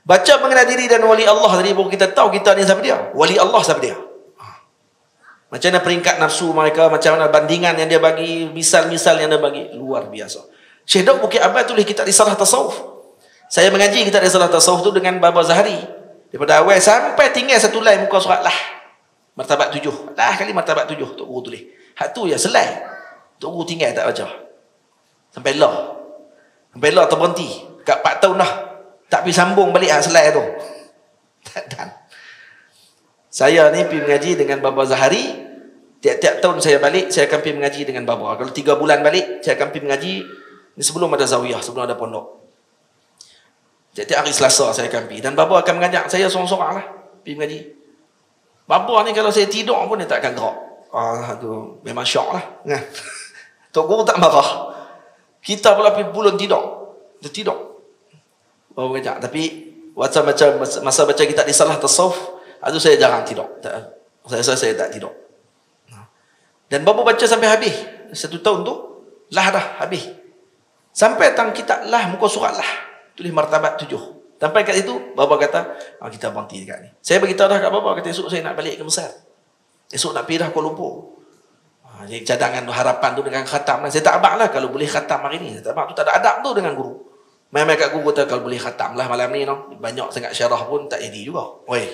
Baca mengenal diri dan wali Allah tadi, baru kita tahu kita ni siapa dia. Wali Allah siapa dia. Macam mana peringkat nafsu mereka, macam mana bandingan yang dia bagi, misal-misal yang dia bagi, luar biasa. Syekh Daud Bukit Abad tulis kitab Risalah Tasawuf. Saya mengaji kitab Risalah Tasawuf tu dengan Baba Zahari. Daripada awal sampai tinggal satu line muka surat lah. Martabat 7. Lah kali martabat 7 Tok Guru tulis. Hak tu ya selai. Tok Guru tinggal tak baca. Sampai lah. Sampai lah terberhenti. Dekat 4 tahun dah. Tak pergi sambung balik hak selai tu. Dan saya ni pergi mengaji dengan Baba Zahari. Tiap-tiap tahun saya balik, saya akan pergi mengaji dengan Baba. Kalau 3 bulan balik, saya akan pergi mengaji. Ini sebelum ada zawiyah, sebelum ada pondok. Tiap-tiap hari Selasa saya akan pergi. Dan Baba akan mengajak saya sorang-sorang lah pergi mengaji. Baba ni kalau saya tidur pun dia tak akan gerak. Tu memang syok lah. Tok Guru tak marah. Kita pula pergi bulan tidur. Dia tidur. Baba mengajak. Tapi masa baca kitab Risalah Tasawuf, itu saya jarang tidur. Saya tak tidur. Dan Baba baca sampai habis. 1 tahun tu, lah dah habis. Sampai tang kitab lah, muka surat lah. Tulis martabat 7. Sampai kat situ, Baba kata, kita berhenti dekat ni. Saya beritahu dah kat Baba, kata esok saya nak balik ke Mesir. Esok nak pergi dah Kuala Lumpur. Jadi cadangan tu, harapan tu dengan khatam. Saya tak abang lah kalau boleh khatam hari ni. Saya tak abang tu, tak ada adab tu dengan guru. Memang kat guru kata, kalau boleh khatam lah malam ni. No. Banyak sangat syarah pun tak jadi juga. Oi.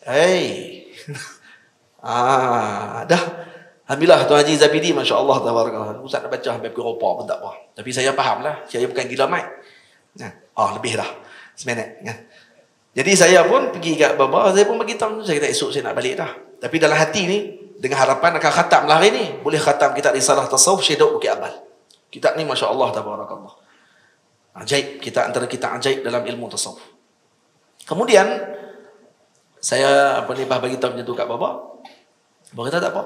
Hey. Dah. Alhamdulillah Tuan Haji Zabidi, Masya Allah, tabarakallah. Ustaz nak baca sampai pukul apa pun tak apa. Tapi saya faham lah. Saya bukan gila mic. Lebih dah 1 minit kan. Jadi saya pun pergi kat Baba, saya pun bagi tahu, saya kata esok saya nak balik dah. Tapi dalam hati ni dengan harapan akan khatam lah hari ni. Boleh khatam kitab Risalah Tasawuf Syekh Daud Bukit Abad. Kitab ni Masya Allah, tabarakallah. Ajaib, kita antara kita ajaib dalam ilmu tasawuf. Kemudian saya bagi tahu macam tu kat Baba. Baba kata tak apa,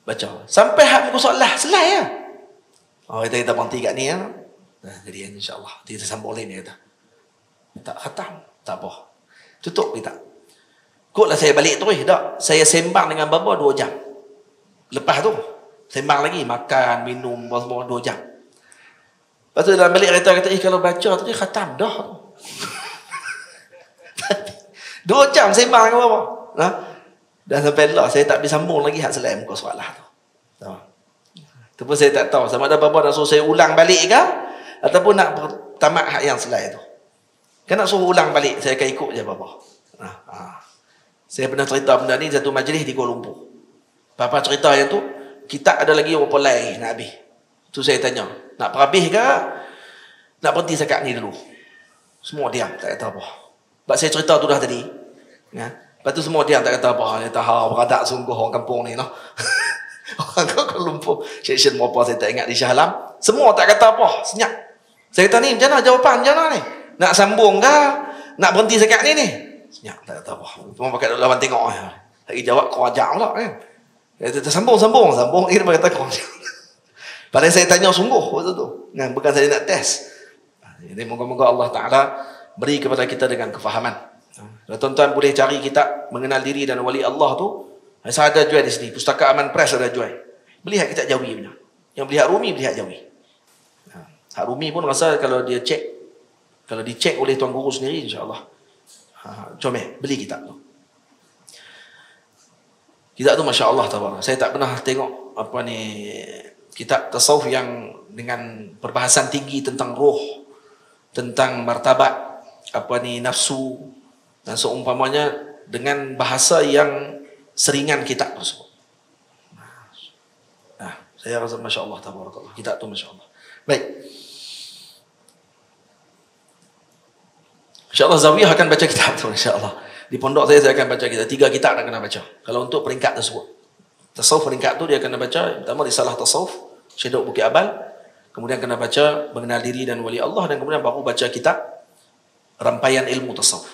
baca sampai hak muka soalah selai ya. Kita berhenti kat ni ya. Jadi insya-Allah kita sambung lain dia kata. Tak khatam, tak apa. Tutup kita. Kotlah saya balik terus dak. Saya sembang dengan Baba 2 jam. Lepas tu sembang lagi, makan, minum, semua 2 jam. Lepas tu dalam balik kereta kata, kalau baca tadi khatam dah. 2 jam sembang dengan Baba. Dan sampai lah saya tak bisa sambung lagi hak selai muka surat lah tu. Tu pun saya tak tahu sama ada Baba nak suruh saya ulang balik ke ataupun nak tamat hak yang selai tu. Kan nak suruh ulang balik, saya akan ikut je Baba. Saya pernah cerita benda ni satu majlis di Kuala Lumpur. Papa cerita yang tu, kita ada lagi berapa lagi nak habis. Tu saya tanya, nak perhabis ke? Nak berhenti sekat ni dulu? Semua diam, tak kata apa. Sebab saya cerita tu dah tadi. Ya. Lepas tu semua diam, tak kata apa. Dia tahu beradak sungguh orang kampung ni. No? Orang Kuala Lumpur. Syekh berapa saya tak ingat di Shah Alam. Semua tak kata apa, senyap. Saya kata ni, macam mana jawapan macam mana ni? Nak sambung ke? Nak berhenti sekat ni ni? Senyap, tak kata apa. Cuma pakai lawan tengok. Lagi jawab, kau ajak pula kan. Dia kata, sambung. Dia kata, kau ajak. Padahal saya tanya sungguh waktu tu. Bukan saya nak test. Jadi moga-moga Allah Ta'ala beri kepada kita dengan kefahaman. Kalau tuan-tuan boleh cari kitab mengenal diri dan wali Allah tu, saya ada jual di sini. Pustaka Aman Press ada jual. Beli hak kitab Jawi punya. Yang beli hak Rumi, beli hak Jawi. Hak Rumi pun rasa kalau dia cek, kalau dicek oleh tuan guru sendiri, insyaAllah. Comel, beli kitab tu. Kitab tu Masya Allah tabaraka. Saya tak pernah tengok apa ni kitab tasawuf yang dengan perbahasan tinggi tentang roh, tentang martabat apa ni nafsu dan seumpamanya dengan bahasa yang seringan kitab tersebut. Saya rasa Masya Allah tabarakallah. Kitab tu Masya Allah. Baik. InsyaAllah Zawiyah akan baca kitab tu insyaAllah. Di pondok saya akan baca kitab. 3 kitab nak kena baca. Kalau untuk peringkat tersebut. Tasawuf peringkat tu dia akan baca. Pertama Risalah Tasawuf, Syekh Daud Bukit Abal. Kemudian kena baca Mengenal Diri dan Wali Allah. Dan kemudian baru baca kitab Rampaian Ilmu Tasawuf.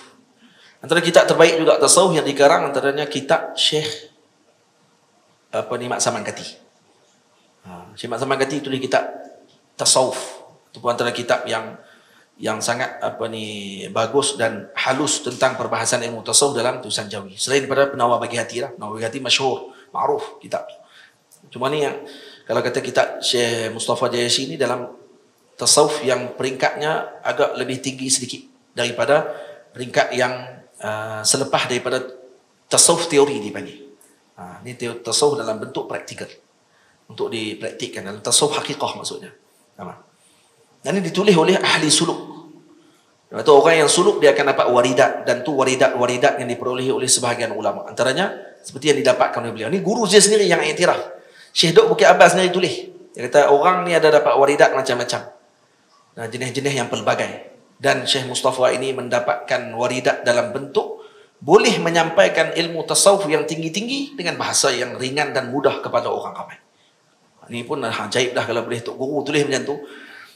Antara kitab terbaik juga tasawuf yang dikarang antaranya kitab Syekh Mak Saman Kati. Syekh Mak Saman Kati tulis kitab tasawuf. Itu pun antara kitab yang sangat bagus dan halus tentang perbahasan ilmu tasawuf dalam tulisan Jawi. Selain daripada Penawar Bagi Hati lah. Penawar Bagi Hati masyhur, ma'ruf kitab. Cuma ni yang kalau kata kitab Syekh Mustafa Jayasy ni dalam tasawuf yang peringkatnya agak lebih tinggi sedikit daripada peringkat yang selepas daripada tasawuf teori dipanggil. Ini tasawuf dalam bentuk praktikal. Untuk dipraktikkan dalam tasawuf hakikah maksudnya. Dan ini ditulis oleh ahli suluk. Atau orang yang suluk dia akan dapat waridat, dan tu waridat yang diperolehi oleh sebahagian ulama. Antaranya seperti yang didapatkan oleh beliau. Ini guru dia sendiri yang iktiraf. Syekh Daud Bukit Abal sendiri tulis. Dia kata orang ni ada dapat waridat macam-macam. Jenis-jenis yang pelbagai. Dan Syekh Mustafa ini mendapatkan waridat dalam bentuk boleh menyampaikan ilmu tasawuf yang tinggi-tinggi dengan bahasa yang ringan dan mudah kepada orang ramai. Ini pun ajaib dah kalau boleh Tok Guru tulis macam tu.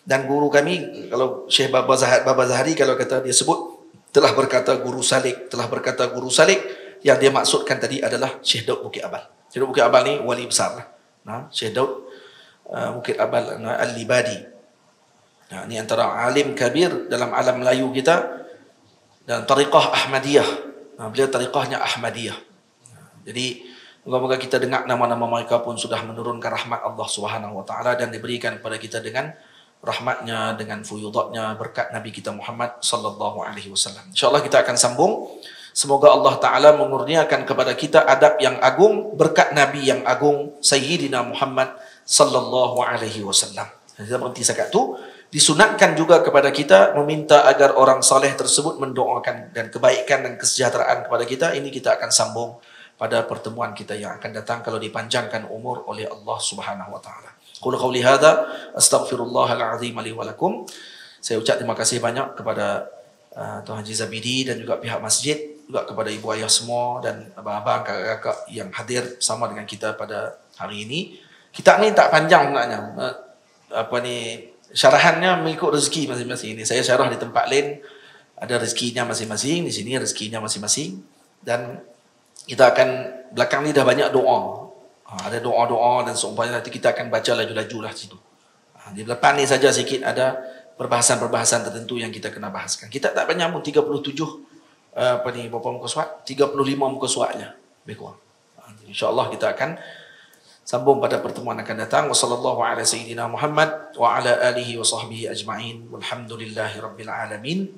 Dan guru kami, kalau Syekh Baba Zahari, kalau kata dia sebut, telah berkata guru salik, yang dia maksudkan tadi adalah Syekh Daud Bukit Abal. Syekh Daud Bukit Abal ni wali besar lah. Syekh Daud Bukit Abal Al-Libadi. Ini antara alim kabir dalam alam Melayu kita dan tariqah Ahmadiyah. Beliau tariqahnya Ahmadiyah. Jadi moga-moga kita dengar nama-nama mereka pun sudah menurunkan rahmat Allah Subhanahu wa taala dan diberikan kepada kita dengan rahmatnya, dengan fuyudatnya, berkat Nabi kita Muhammad sallallahu alaihi wasallam. Insyaallah kita akan sambung. Semoga Allah taala mengurniakan kepada kita adab yang agung, berkat Nabi yang agung Sayyidina Muhammad sallallahu alaihi wasallam. Kita berhenti sekat tu. Disunatkan juga kepada kita meminta agar orang saleh tersebut mendoakan dan kebaikan dan kesejahteraan kepada kita. Ini kita akan sambung pada pertemuan kita yang akan datang kalau dipanjangkan umur oleh Allah Subhanahu wa taala. Qul qawli hadza astaghfirullahal azim li wa lakum. Saya ucap terima kasih banyak kepada Tuan Haji Zabidi dan juga pihak masjid, juga kepada ibu ayah semua dan abang-abang, kakak-kakak yang hadir bersama dengan kita pada hari ini. Kitab ni tak panjang sebenarnya. Syarahannya mengikut rezeki masing-masing. Ini saya syarah di tempat lain, ada rezekinya masing-masing, di sini rezekinya masing-masing. Dan kita akan belakang ni dah banyak doa. Ada doa-doa dan seumpamanya nanti kita akan baca laju-laju lah situ. Di depan ni saja sikit ada perbahasan-perbahasan tertentu yang kita kena bahaskan. Kita tak banyak pun 37 berapa muka surat? 35 muka suratnya. Lebih kurang. InsyaAllah kita akan sambung pada pertemuan akan datang. Wassallallahu ala sayyidina Muhammad wa ala alihi wa sahbihi ajma'in. Walhamdulillahi rabbil alamin.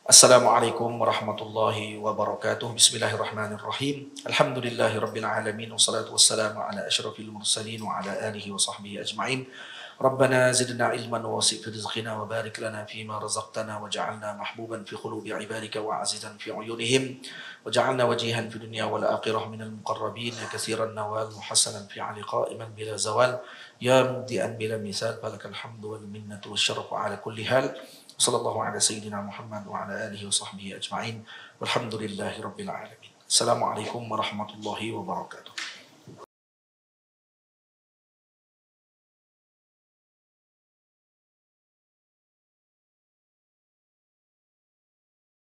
Assalamualaikum warahmatullahi wabarakatuh. Bismillahirrahmanirrahim. Alhamdulillahi rabbil alamin. Wassalatu wassalamu ala asyrafil mursalin wa ala alihi wa sahbihi ajma'in. ربنا زدنا علما ووسع في رزقنا وبارك لنا فيما رزقتنا وجعلنا محبوبا في قلوب عبادك وعزيزا في عيونهم وجعلنا وجيها في الدنيا والآخرة من المقربين كثير النوال محسنا في علي قائما بلا زوال يا مبدئا بلا مثال فلك الحمد والمنة والشرف على كل حال صلى الله على سيدنا محمد وعلى آله وصحبه أجمعين والحمد لله رب العالمين. السلام عليكم ورحمة الله وبركاته.